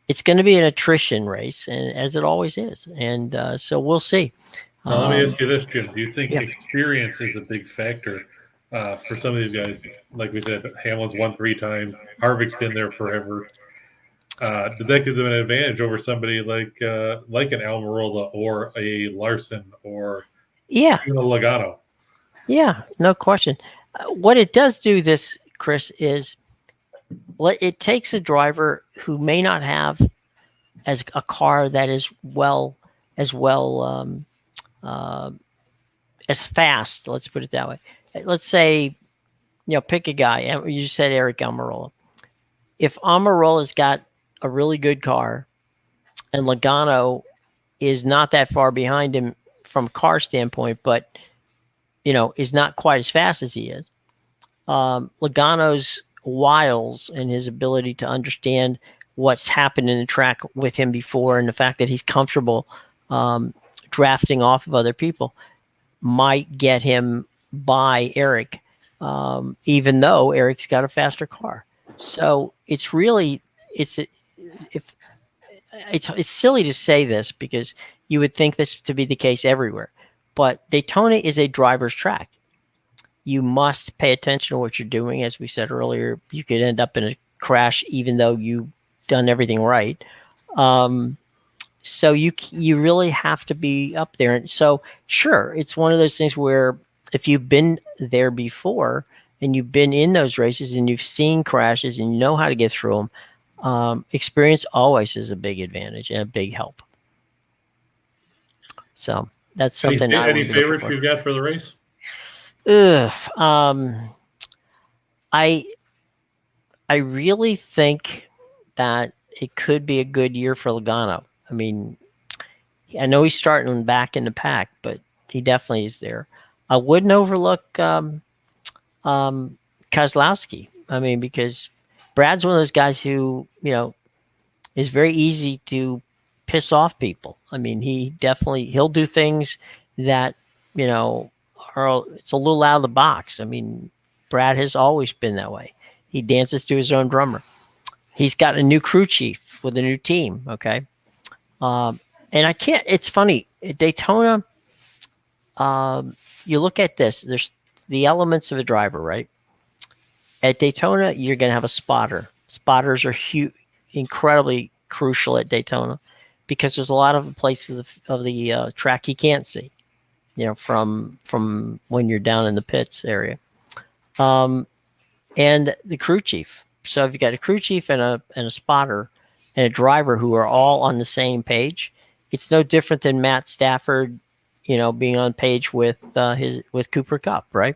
to be an attrition race, and as it always is. And so we'll see. Now, let me ask you this, Jim. Do you think experience is a big factor for some of these guys? Like we said, Hamlin's won 3 times. Harvick's been there forever. Does that give them an advantage over somebody like an Almirola or a Larson or even a Logano? Yeah, no question. What it does do, this, Chris, is it takes a driver who may not have as a car that is as fast. Let's put it that way. Let's say, pick a guy. You said Eric Almirola. If Almirola's got a really good car and Logano is not that far behind him from a car standpoint, but, is not quite as fast as he is, Logano's wiles and his ability to understand what's happened in the track with him before and the fact that he's comfortable drafting off of other people might get him by Eric, even though Eric's got a faster car. So it's really it's silly to say this because you would think this to be the case everywhere, but Daytona is a driver's track. You must pay attention to what you're doing. As we said earlier, you could end up in a crash even though you've done everything right. So you really have to be up there. And so, sure, it's one of those things where if you've been there before and you've been in those races and you've seen crashes and you know how to get through them, experience always is a big advantage and a big help. So that's something. Any favorites you've got for the race? I really think that it could be a good year for Logano. I mean, I know he's starting back in the pack, but he definitely is there. I wouldn't overlook Keselowski. I mean, because Brad's one of those guys who, is very easy to piss off people. I mean, he'll do things that, it's a little out of the box. I mean, Brad has always been that way. He dances to his own drummer. He's got a new crew chief with a new team. Okay. And it's funny at Daytona. You look at this, there's the elements of a driver, right? At Daytona, you're going to have a spotter. Spotters are incredibly crucial at Daytona because there's a lot of places of the track you can't see. From when you're down in the pits area, and the crew chief. So if you got a crew chief and a spotter and a driver who are all on the same page, it's no different than Matt Stafford, being on page with Cooper Kupp, right?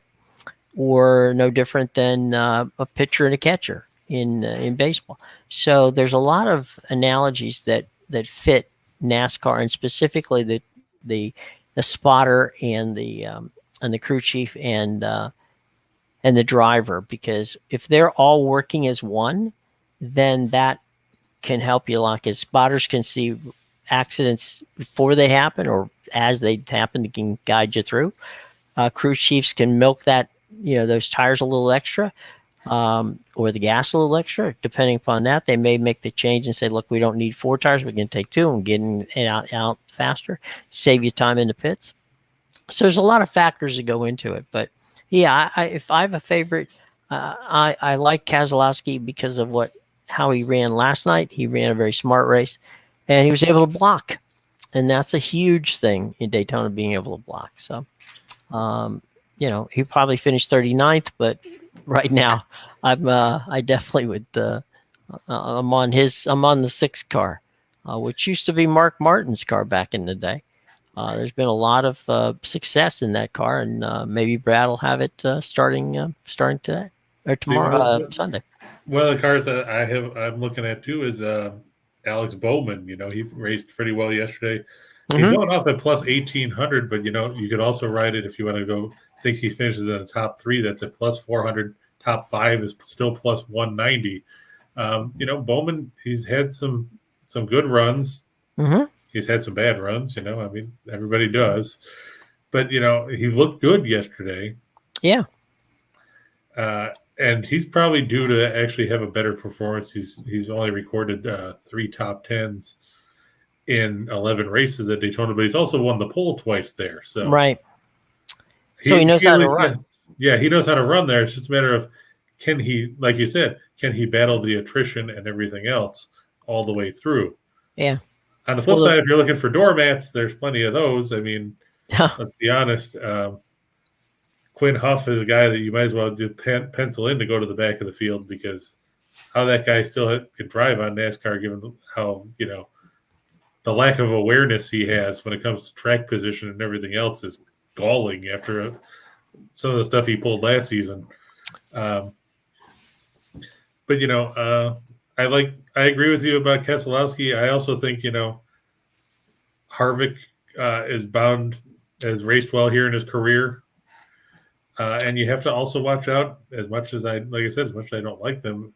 Or no different than a pitcher and a catcher. in baseball. So there's a lot of analogies that fit NASCAR, and specifically the spotter and the crew chief and the driver, because if they're all working as one, then that can help you a lot, because spotters can see accidents before they happen or as they happen, they can guide you through. Crew chiefs can milk that, those tires a little extra, or the gas a little extra. Depending upon that, they may make the change and say, look, we don't need 4 tires, we can take 2 and get in out faster, save you time in the pits. So there's a lot of factors that go into it. But yeah, if I have a favorite, I like Keselowski because of how he ran last night. He ran a very smart race, and he was able to block. And that's a huge thing in Daytona, being able to block. So, he probably finished 39th, but right now I definitely would, I'm on the 6th car, which used to be Mark Martin's car back in the day. There's been a lot of success in that car, and maybe Brad will have it starting today or tomorrow, Sunday. One of the cars that I'm looking at too is Alex Bowman. He raced pretty well yesterday. Mm-hmm. He's going off at plus 1,800, but you could also ride it if you want to go. Think he finishes in the top 3. That's at plus 400. Top 5 is still plus 190. Bowman, he's had some good runs. Mm-hmm. He's had some bad runs, everybody does. But, he looked good yesterday. Yeah. And he's probably due to actually have a better performance. He's only recorded 3 top 10s in 11 races at Daytona, but he's also won the pole twice there. So right. So he knows how to run. Yeah, he knows how to run there. It's just a matter of, can he, like you said, can he battle the attrition and everything else all the way through? Yeah. On the flip side, if you're looking for doormats, there's plenty of those. I mean, let's be honest. Quinn Huff is a guy that you might as well just pencil in to go to the back of the field, because how that guy still can drive on NASCAR, given how, the lack of awareness he has when it comes to track position and everything else, is galling after some of the stuff he pulled last season. But, I agree with you about Keselowski. I also think, Harvick has raced well here in his career. And you have to also watch out, as much as I don't like them,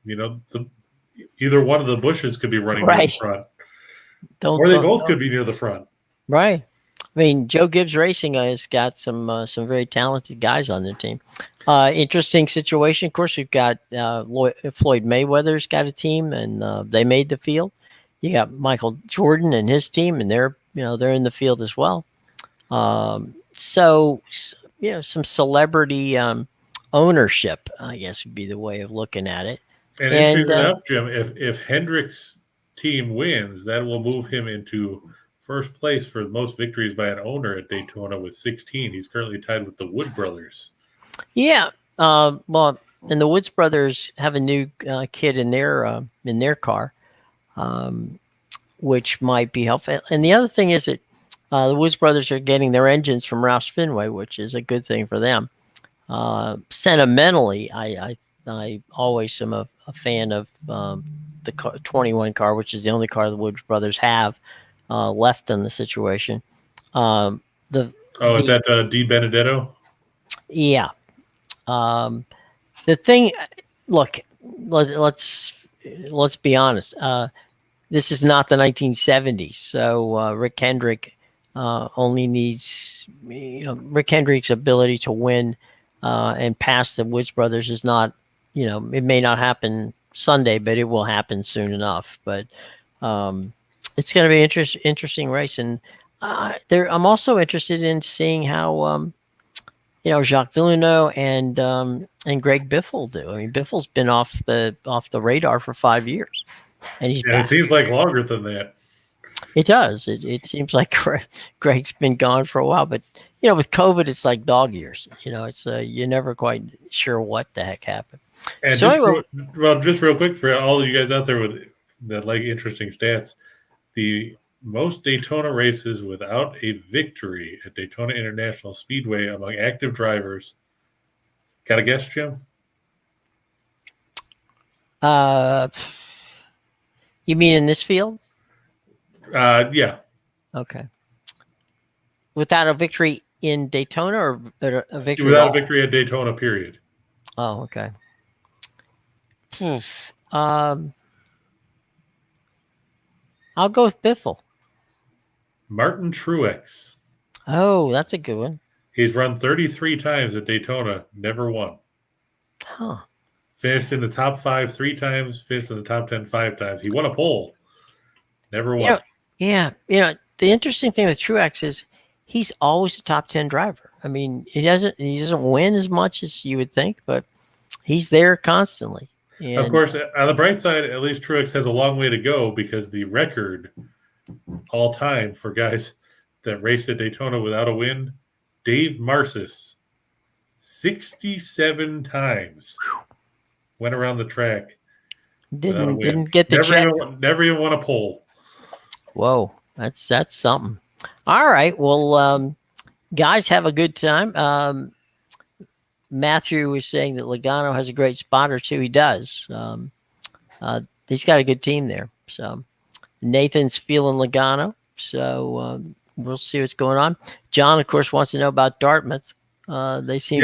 either one of the Bushes could be running near the front. Or they both could be near the front. Right. I mean, Joe Gibbs Racing has got some very talented guys on their team. Interesting situation. Of course, we've got Floyd Mayweather's got a team, and they made the field. You got Michael Jordan and his team, and they're in the field as well. So some celebrity ownership, I guess, would be the way of looking at it. And interesting enough, Jim, if Hendrick's team wins, that will move him into first place for most victories by an owner at Daytona with 16. He's currently tied with the Wood brothers. Yeah. Well, and the Woods brothers have a new kid in their car, which might be helpful. And the other thing is that the Woods brothers are getting their engines from Roush Fenway, which is a good thing for them. Sentimentally, I always am a fan of the 21 car, which is the only car the Woods brothers have left in the situation. Is that Di Benedetto? Yeah. The thing, look, let's be honest. This is not the 1970s, so Rick Hendrick only needs, Rick Hendrick's ability to win and pass the Woods brothers is not, it may not happen Sunday, but it will happen soon enough. But it's going to be interesting race, and I'm also interested in seeing how Jacques Villeneuve and Greg Biffle do. I mean, Biffle's been off the radar for 5 years, and he's back. It seems like longer than that. It does. It seems like Greg's been gone for a while, but with COVID, it's like dog years. It's you're never quite sure what the heck happened. And so just real quick for all of you guys out there that like interesting stats, the most Daytona races without a victory at Daytona International Speedway among active drivers. Got a guess, Jim? You mean in this field? Yeah. Okay. Without a victory in Daytona or a victory? Without a victory at Daytona, period. Oh, okay. I'll go with Biffle. Martin Truex. Oh, that's a good one. He's run 33 times at Daytona, never won. Huh. Finished in the top 5 3 times, finished in the top 10 5 times. He won a pole, never won. Yeah. The interesting thing with Truex is he's always a top 10 driver. I mean, he doesn't win as much as you would think, but he's there constantly. And of course, on the bright side, at least Truex has a long way to go because the record all time for guys that raced at Daytona without a win, Dave Marcis, 67 times went around the track. Didn't get the check. Never even won a pole. Whoa, that's something. All right, well, guys, have a good time. Matthew was saying that Logano has a great spot or two. He does. He's got a good team there. So Nathan's feeling Logano. So we'll see what's going on. John, of course, wants to know about Dartmouth. They seem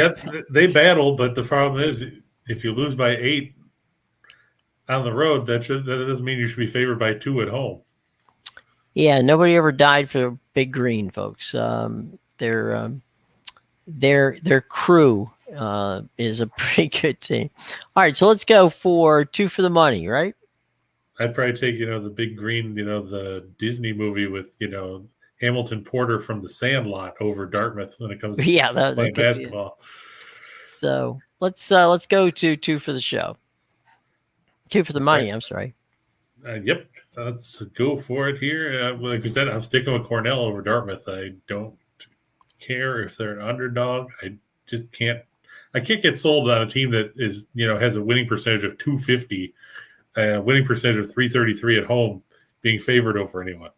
they battle, but the problem is if you lose by 8 on the road, that doesn't mean you should be favored by 2 at home. Yeah, nobody ever died for Big Green, folks. Their crew is a pretty good team. All right, so let's go for 2 for the money, right? I'd probably take, the Big Green, the Disney movie with, Hamilton Porter from The Sandlot over Dartmouth when it comes to playing basketball. So let's go to 2 for the show. 2 for the money. Right. I'm sorry. Yep. Let's go for it here. Like we said, I'm sticking with Cornell over Dartmouth. I don't care if they're an underdog. I just can't. I can't get sold on a team that is, has a winning percentage of 250, winning percentage of 333 at home, being favored over anyone.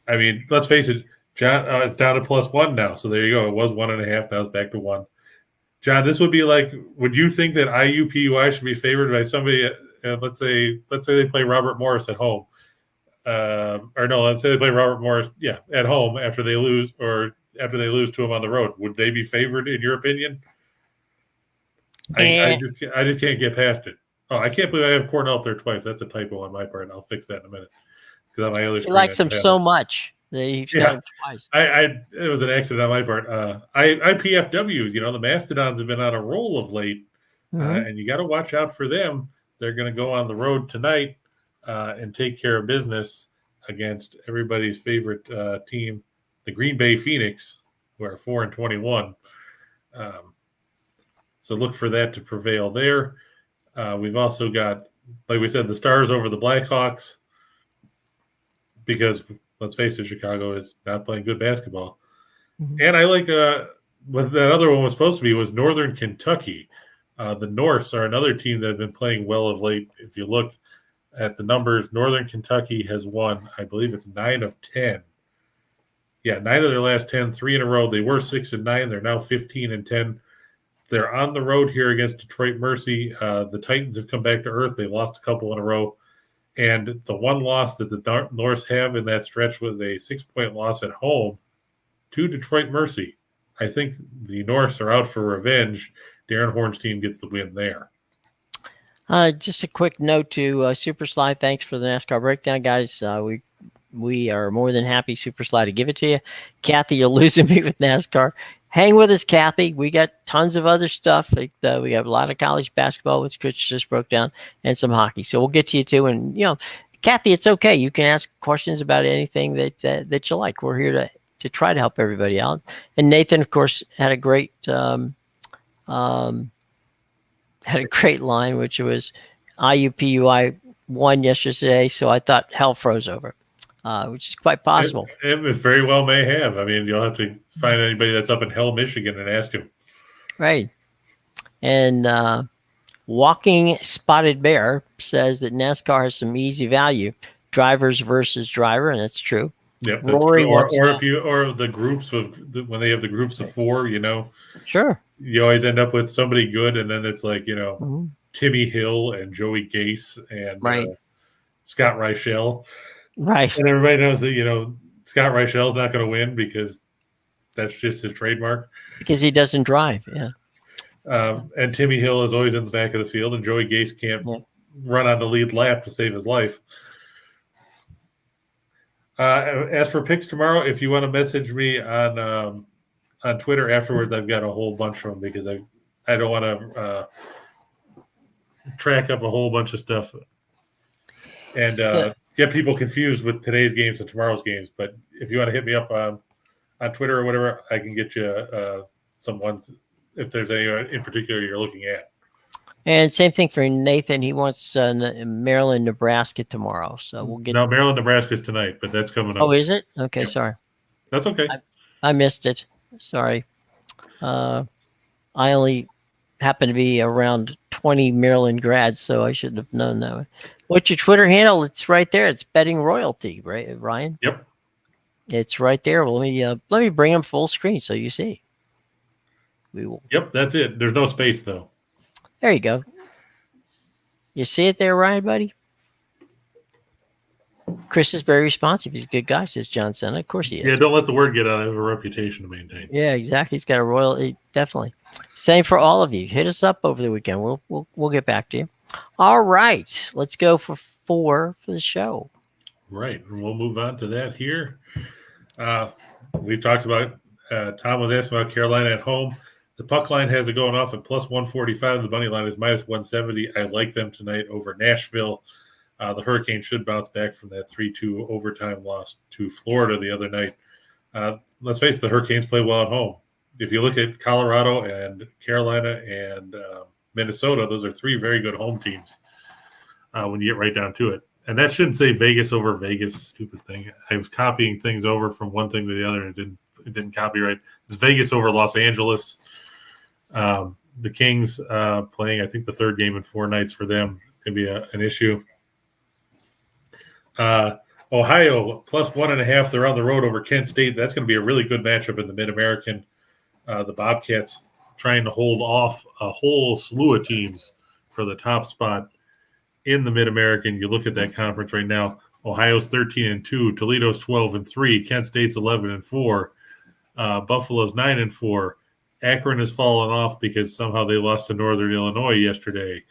I mean, let's face it, John. It's down to +1 now. So there you go. It was 1.5. Now it's back to 1. John, this would be like. Would you think that IUPUI should be favored by somebody? Let's say they play Robert Morris at home, let's say they play Robert Morris, at home after they lose to him on the road. Would they be favored in your opinion? I just can't get past it. Oh, I can't believe I have Cornell up there twice. That's a typo on my part. I'll fix that in a minute. Because on my other, he likes him so much that he's got him twice. It was an accident on my part. IPFWs, the Mastodons have been on a roll of late, and you got to watch out for them. They're going to go on the road tonight and take care of business against everybody's favorite team, the Green Bay Phoenix, who are 4-21. So look for that to prevail there. We've also got, like we said, the Stars over the Blackhawks because, let's face it, Chicago is not playing good basketball. Mm-hmm. And I like what that other one was supposed to be was Northern Kentucky. The Norse are another team that have been playing well of late. If you look at the numbers, Northern Kentucky has won, I believe it's 9 of 10. Yeah, 9 of their last 10, 3 in a row. They were 6-9. They're now 15-10. They're on the road here against Detroit Mercy. The Titans have come back to earth. They lost a couple in a row. And the one loss that the Norse have in that stretch was a 6-point loss at home to Detroit Mercy. I think the Norse are out for revenge. Darren Horn's team gets the win there. Just a quick note to Super Sly. Thanks for the NASCAR breakdown, guys. We are more than happy, Super Sly, to give it to you. Kathy, you're losing me with NASCAR. Hang with us, Kathy. We got tons of other stuff. We have a lot of college basketball, which Chris just broke down, and some hockey. So we'll get to you too. And Kathy, it's okay. You can ask questions about anything that you like. We're here to try to help everybody out. And Nathan, of course, had a great line, which was IUPUI won yesterday, so I thought hell froze over, which is quite possible. It very well may have. I mean, you'll have to find anybody that's up in Hell, Michigan, and ask him. Right. And Walking Spotted Bear says that NASCAR has some easy value, drivers versus driver, and that's true. Yep, Rory or the groups when they have the groups of 4, Sure. You always end up with somebody good, and then it's like 2 Timmy Hill and Joey Gase and Right. Scott Reichel. Right. And everybody knows that, Scott Reichel's not going to win because that's just his trademark. Because he doesn't drive. Yeah. And Timmy Hill is always in the back of the field, and Joey Gase can't run on the lead lap to save his life. As for picks tomorrow, if you want to message me on Twitter afterwards, I've got a whole bunch of them because I don't want to track up a whole bunch of stuff and get people confused with today's games and tomorrow's games. But if you want to hit me up on Twitter or whatever, I can get you some ones if there's any in particular you're looking at. And same thing for Nathan. He wants Maryland, Nebraska tomorrow. So we'll get. No, Maryland, Nebraska's tonight, but that's coming up. Oh, is it? Okay, Yep. sorry. That's okay. I missed it. Sorry. I only happen to be around 20 Maryland grads, so I should have known that. What's your Twitter handle? It's right there. It's Betting Royalty, right, Ryan? Yep. It's right there. Well, let me bring them full screen so you see. We will. Yep, that's it. There's no space though. There you go. You see it there, Ryan, buddy? Chris is very responsive. He's a good guy, says John Senna. Of course he is. Yeah, don't let the word get out. I have a reputation to maintain. Yeah, exactly. He's got a royal, definitely. Same for all of you. Hit us up over the weekend. We'll get back to you. All right, let's go for 4 for the show. Right, and we'll move on to that here. We've talked about. Tom was asking about Carolina at home. The puck line has it going off at plus 145. The money line is minus 170. I like them tonight over Nashville. The Hurricanes should bounce back from that 3-2 overtime loss to Florida the other night. Let's face it, the Hurricanes play well at home. If you look at Colorado and Carolina and Minnesota, those are 3 very good home teams when you get right down to it. And that shouldn't say Vegas over Vegas, stupid thing. I was copying things over from one thing to the other, and it didn't copy right. It's Vegas over Los Angeles. The Kings playing, I think, the 3rd game in 4 nights for them. It's going to be an issue. Ohio plus 1.5. They're on the road over Kent State. That's going to be a really good matchup in the Mid-American. The Bobcats trying to hold off a whole slew of teams for the top spot in the Mid-American. You look at that conference right now. Ohio's 13-2, Toledo's 12-3, Kent State's 11-4, Buffalo's 9-4. Akron has fallen off because somehow they lost to Northern Illinois yesterday.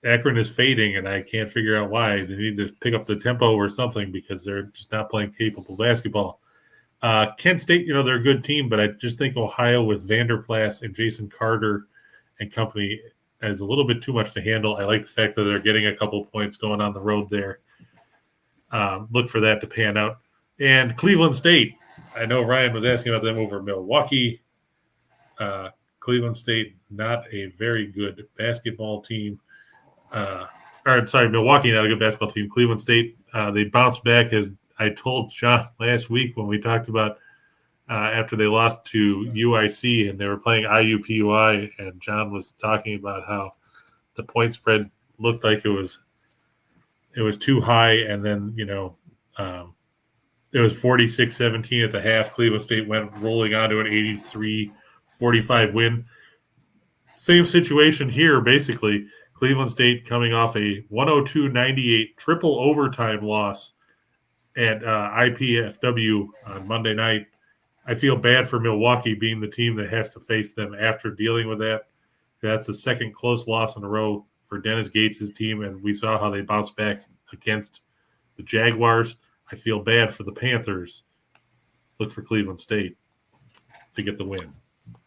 Akron is fading, and I can't figure out why. They need to pick up the tempo or something because they're just not playing capable basketball. Kent State, they're a good team, but I just think Ohio with Vanderplas and Jason Carter and company is a little bit too much to handle. I like the fact that they're getting a couple points going on the road there. Look for that to pan out. And Cleveland State, I know Ryan was asking about them over Milwaukee. Cleveland State, not a very good basketball team. Milwaukee, not a good basketball team. Cleveland State, they bounced back, as I told John last week when we talked about after they lost to UIC and they were playing IUPUI, and John was talking about how the point spread looked like it was too high, and then it was 46-17 at the half. Cleveland State went rolling onto an 83-45 win. Same situation here, basically. Cleveland State coming off a 102-98 triple overtime loss at IPFW on Monday night. I feel bad for Milwaukee being the team that has to face them after dealing with that. That's the 2nd close loss in a row for Dennis Gates' team, and we saw how they bounced back against the Jaguars. I feel bad for the Panthers. Look for Cleveland State to get the win.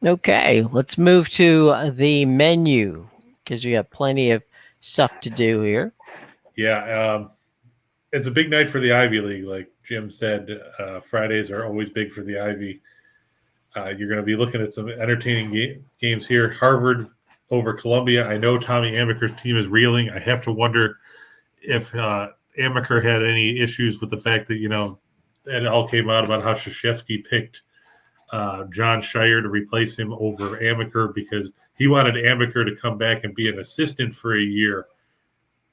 Okay, let's move to the menu because we have plenty of stuff to do here. Yeah, it's a big night for the Ivy League. Like Jim said, Fridays are always big for the Ivy. You're going to be looking at some entertaining games here. Harvard over Columbia. I know Tommy Amaker's team is reeling. I have to wonder if Amaker had any issues with the fact that, it all came out about how Krzyzewski picked John Shire to replace him over Amaker because he wanted Amaker to come back and be an assistant for a year,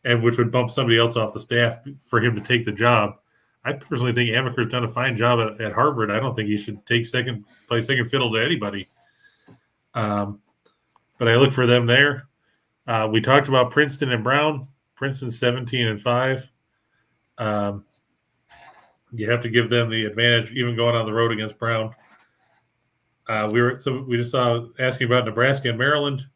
and which would bump somebody else off the staff for him to take the job. I personally think Amaker's done a fine job at Harvard. I don't think he should play second fiddle to anybody. But I look for them there. We talked about Princeton and Brown. Princeton's 17-5. You have to give them the advantage, even going on the road against Brown. We just saw asking about Nebraska and Maryland.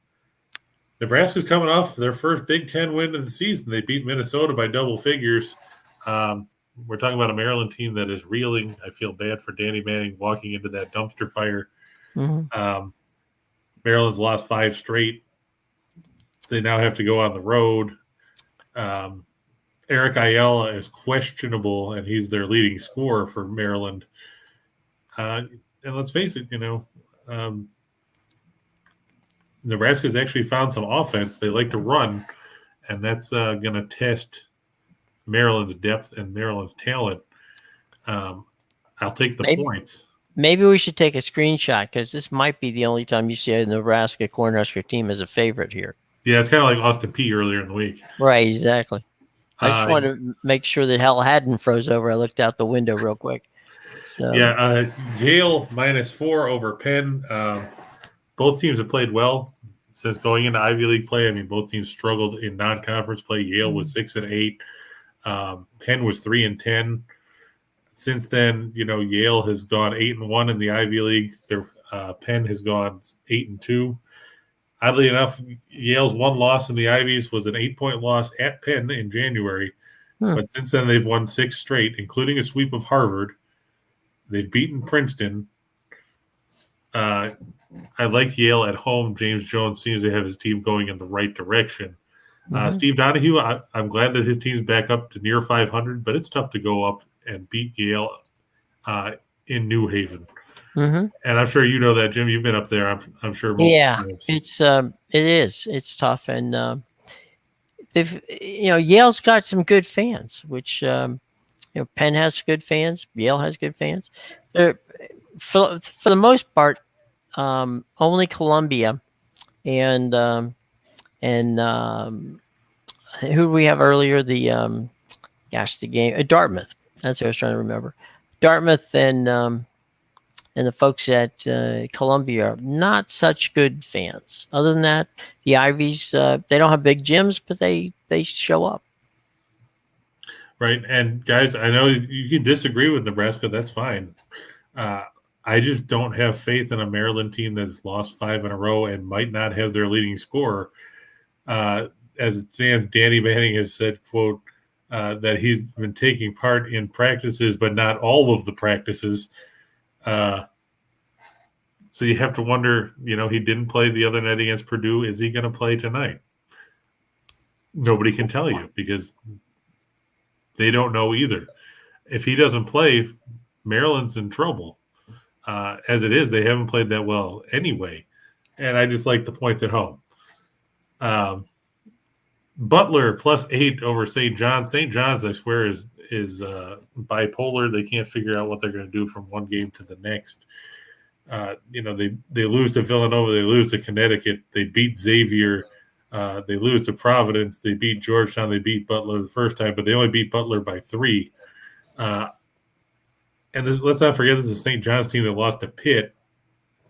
Nebraska's coming off their first Big Ten win of the season. They beat Minnesota by double figures. We're talking about a Maryland team that is reeling. I feel bad for Danny Manning walking into that dumpster fire. Mm-hmm. Maryland's lost 5 straight. They now have to go on the road. Eric Ayala is questionable, and he's their leading scorer for Maryland. And let's face it, Nebraska's actually found some offense. They like to run, and that's going to test Maryland's depth and Maryland's talent. I'll take the points. Maybe we should take a screenshot because this might be the only time you see a Nebraska Cornhusker team as a favorite here. Yeah, it's kind of like Austin Peay earlier in the week. Right, exactly. I just wanted to make sure that hell hadn't froze over. I looked out the window real quick. So. Yeah, Yale -4 over Penn. Both teams have played well since going into Ivy League play. I mean, both teams struggled in non-conference play. Yale was 6-8. Penn was 3-10. Since then, Yale has gone 8-1 in the Ivy League. Penn has gone 8-2. Oddly enough, Yale's one loss in the Ivies was an 8-point loss at Penn in January. But since then, they've won 6 straight, including a sweep of Harvard. They've beaten Princeton. I like Yale at home. James Jones seems to have his team going in the right direction. Steve Donahue, I'm glad that his team's back up to near 500, but it's tough to go up and beat Yale in New Haven. Mm-hmm. And I'm sure you know that, Jim. You've been up there. I'm sure. It is. It's tough, and Yale's got some good fans, which Penn has good fans. Yale has good fans. For the most part, only Columbia and who do we have earlier? The game Dartmouth. That's what I was trying to remember. Dartmouth and the folks at Columbia are not such good fans. Other than that, the Ivies they don't have big gyms, but they show up. Right, and guys, I know you can disagree with Nebraska. That's fine. I just don't have faith in a Maryland team that's lost 5 in a row and might not have their leading scorer. As it stands, Danny Manning has said, quote, that he's been taking part in practices, but not all of the practices. So you have to wonder, he didn't play the other night against Purdue. Is he going to play tonight? Nobody can tell you because they don't know either. If he doesn't play, Maryland's in trouble. As it is, they haven't played that well anyway. And I just like the points at home. Butler +8 over St. John's. St. John's, I swear, is bipolar. They can't figure out what they're going to do from one game to the next. They lose to Villanova. They lose to Connecticut. They beat Xavier. They lose to Providence. They beat Georgetown. They beat Butler the first time, but they only beat Butler by 3. Let's not forget, this is a St. John's team that lost to Pitt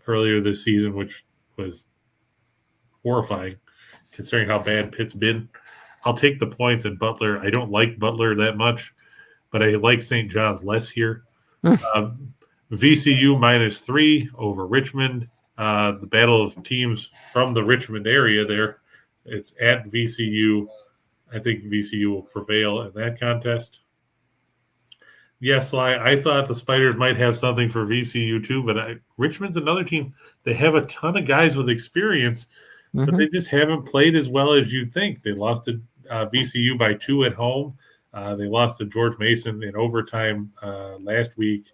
earlier this season, which was horrifying considering how bad Pitt's been. I'll take the points in Butler. I don't like Butler that much, but I like St. John's less here. VCU -3 over Richmond. The battle of teams from the Richmond area there. It's at VCU. I think VCU will prevail in that contest. Yes, I thought the Spiders might have something for VCU too, but Richmond's another team. They have a ton of guys with experience, but they just haven't played as well as you'd think. They lost to VCU by 2 at home. They lost to George Mason in overtime last week.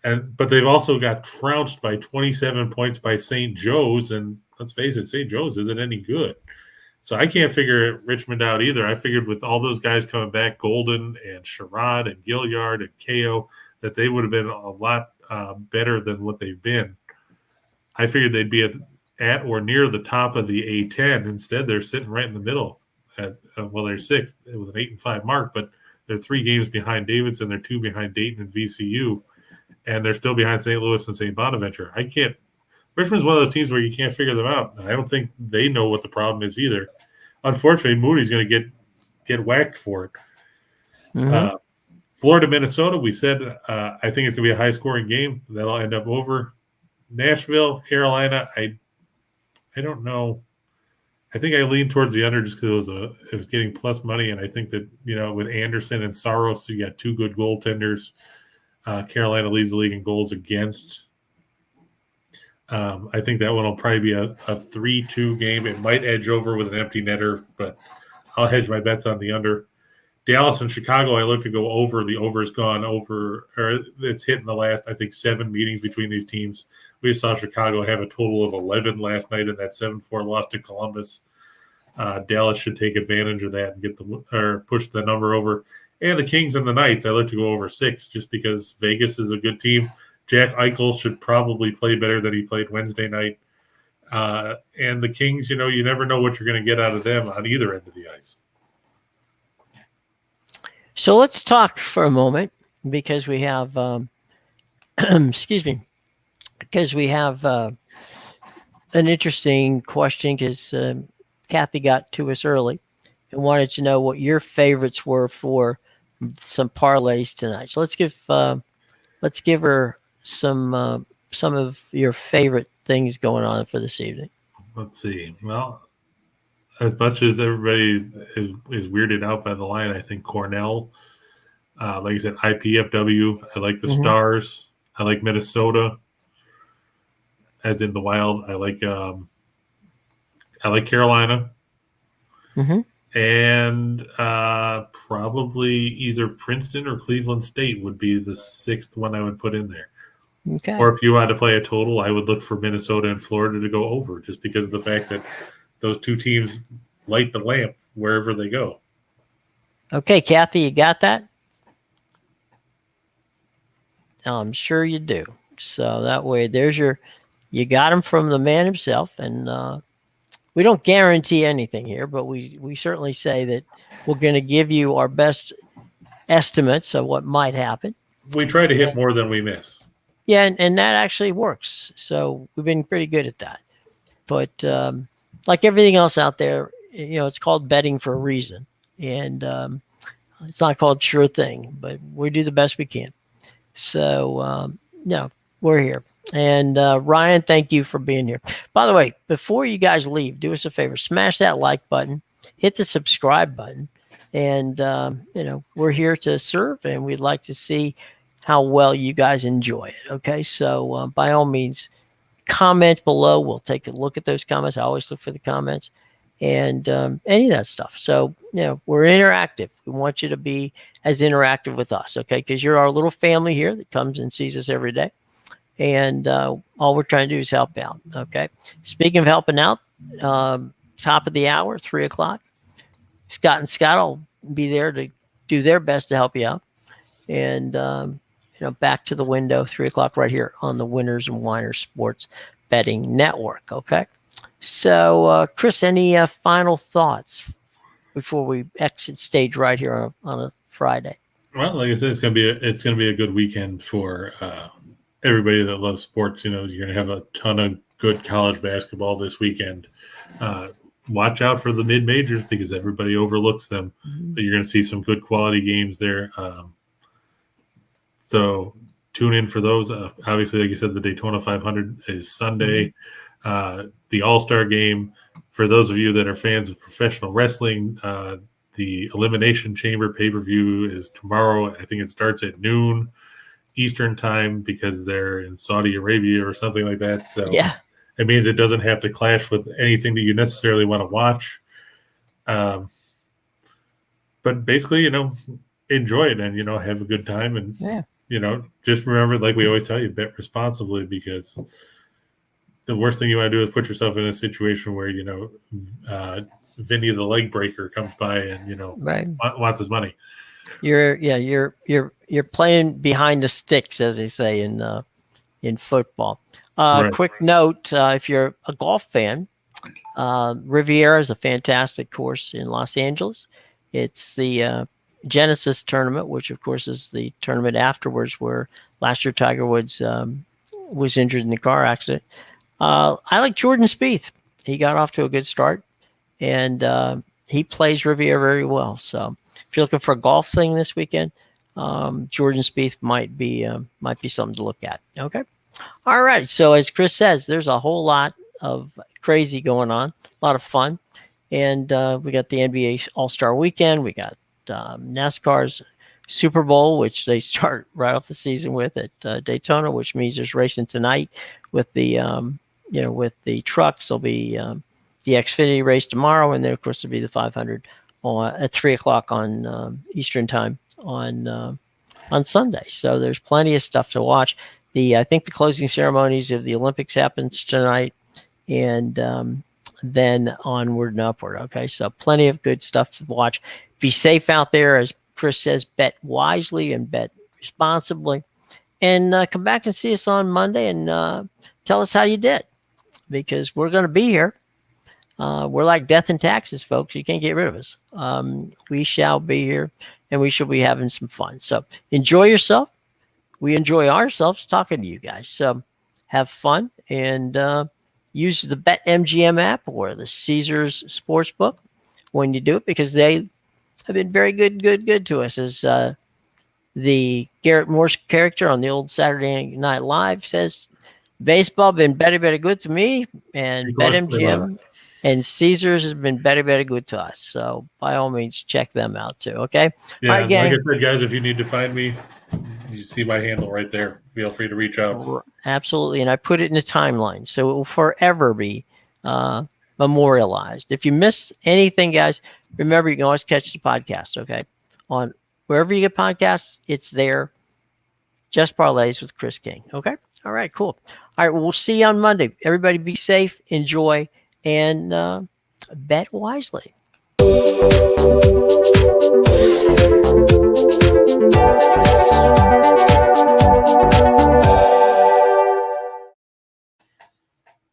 But they've also got trounced by 27 points by St. Joe's, and let's face it, St. Joe's isn't any good. So I can't figure Richmond out either. I figured with all those guys coming back, Golden and Sherrod and Gilliard and KO, that they would have been a lot better than what they've been. I figured they'd be at or near the top of the A10. Instead, they're sitting right in the middle. They're 6th with an 8-5 mark, but they're 3 games behind Davidson. They're 2 behind Dayton and VCU, and they're still behind St. Louis and St. Bonaventure. Richmond's one of those teams where you can't figure them out. I don't think they know what the problem is either. Unfortunately, Moody's going to get whacked for it. Mm-hmm. Florida, Minnesota, we said I think it's going to be a high-scoring game. That'll end up over. Nashville, Carolina, I don't know. I think I lean towards the under just because it was getting plus money, and I think that, with Anderson and Saros, you got two good goaltenders. Carolina leads the league in goals against. I think that one will probably be a 3-2 game. It might edge over with an empty netter, but I'll hedge my bets on the under. Dallas and Chicago, I look to go over. The over's gone over, or it's hit in the last, I think, 7 meetings between these teams. We saw Chicago have a total of 11 last night in that 7-4 loss to Columbus. Dallas should take advantage of that and push the number over. And the Kings and the Knights, I look to go over 6 just because Vegas is a good team. Jack Eichel should probably play better than he played Wednesday night. And the Kings, you never know what you're going to get out of them on either end of the ice. So let's talk for a moment because we have, excuse me, because we have an interesting question because Kathy got to us early and wanted to know what your favorites were for some parlays tonight. So let's give her some of your favorite things going on for this evening. Let's see. Well, as much as everybody is weirded out by the line, I think Cornell, like I said, IPFW. I like the Stars. I like Minnesota, as in the Wild. I like Carolina, and probably either Princeton or Cleveland State would be the 6th one I would put in there. Okay. Or if you wanted to play a total, I would look for Minnesota and Florida to go over, just because of the fact that those two teams light the lamp wherever they go. Okay, Kathy, you got that? I'm sure you do. So that way, you got him from the man himself. And we don't guarantee anything here, but we certainly say that we're going to give you our best estimates of what might happen. We try to hit more than we miss. Yeah, and that actually works. So we've been pretty good at that. But like everything else out there, it's called betting for a reason. And it's not called sure thing, but we do the best we can. So, we're here. And Ryan, thank you for being here. By the way, before you guys leave, do us a favor, smash that like button, hit the subscribe button. And, we're here to serve, and we'd like to see how well you guys enjoy it. Okay, so by all means, comment below. We'll take a look at those comments. I always look for the comments and any of that stuff. So, we're interactive. We want you to be as interactive with us, okay? Because you're our little family here that comes and sees us every day. And all we're trying to do is help out, okay? Speaking of helping out, top of the hour, 3 o'clock, Scott and Scott will be there to do their best to help you out. And, back to the window, 3 o'clock right here on the Whiners and Whiners Sports Betting Network, okay? So, Chris, any final thoughts before we exit stage right here on a Friday? Well, like I said, it's gonna be a good weekend for everybody that loves sports. You're gonna have a ton of good college basketball this weekend. Watch out for the mid majors because everybody overlooks them. But you're gonna see some good quality games there. So tune in for those. Obviously, like you said, the Daytona 500 is Sunday. The All-Star game, for those of you that are fans of professional wrestling, the Elimination Chamber pay-per-view is tomorrow. I think it starts at noon Eastern time because they're in Saudi Arabia or something like that. So yeah, it means it doesn't have to clash with anything that you necessarily want to watch. But basically, enjoy it and, have a good time. And, just remember, like we always tell you, bet responsibly, because the worst thing you want to do is put yourself in a situation where, Vinny the leg breaker comes by and, right, wants his money. You're playing behind the sticks, as they say in football. Right. Quick note, if you're a golf fan, Riviera is a fantastic course in Los Angeles. It's the Genesis tournament, which of course is the tournament afterwards where last year Tiger Woods was injured in the car accident. I like Jordan Spieth. He got off to a good start, and he plays Riviera very well. So if you're looking for a golf thing this weekend, Jordan Spieth might be something to look at. Okay. All right. So as Chris says, there's a whole lot of crazy going on, a lot of fun. And we got the NBA All-Star Weekend. We got NASCAR's Super Bowl, which they start right off the season with at Daytona, which means there's racing tonight with the with the trucks. There'll be the Xfinity race tomorrow, and then of course there'll be the 500 at 3:00 on Eastern time on Sunday. So there's plenty of stuff to watch. I think the closing ceremonies of the Olympics happens tonight, and then onward and upward. Okay, so plenty of good stuff to watch. Be safe out there, as Chris says. Bet wisely and bet responsibly, and come back and see us on Monday and tell us how you did, because we're going to be here. We're like death and taxes, folks. You can't get rid of us. We shall be here, and we shall be having some fun. So enjoy yourself. We enjoy ourselves talking to you guys. So have fun and use the BetMGM app or the Caesars Sportsbook when you do it, because they have been very good to us. As the Garrett Morse character on the old Saturday Night Live says, baseball been very good to me, and BetMGM and Caesars has been very good to us. So by all means, check them out too. Okay. Yeah. All right, gang. Like I said, guys, if you need to find me, you see my handle right there. Feel free to reach out. Absolutely. And I put it in the timeline, so it will forever be memorialized. If you miss anything, guys, remember you can always catch the podcast. Okay. On wherever you get podcasts, it's there. Just Parlays with Chris King. Okay. All right, cool. All right. Well, we'll see you on Monday. Everybody be safe, enjoy, and bet wisely.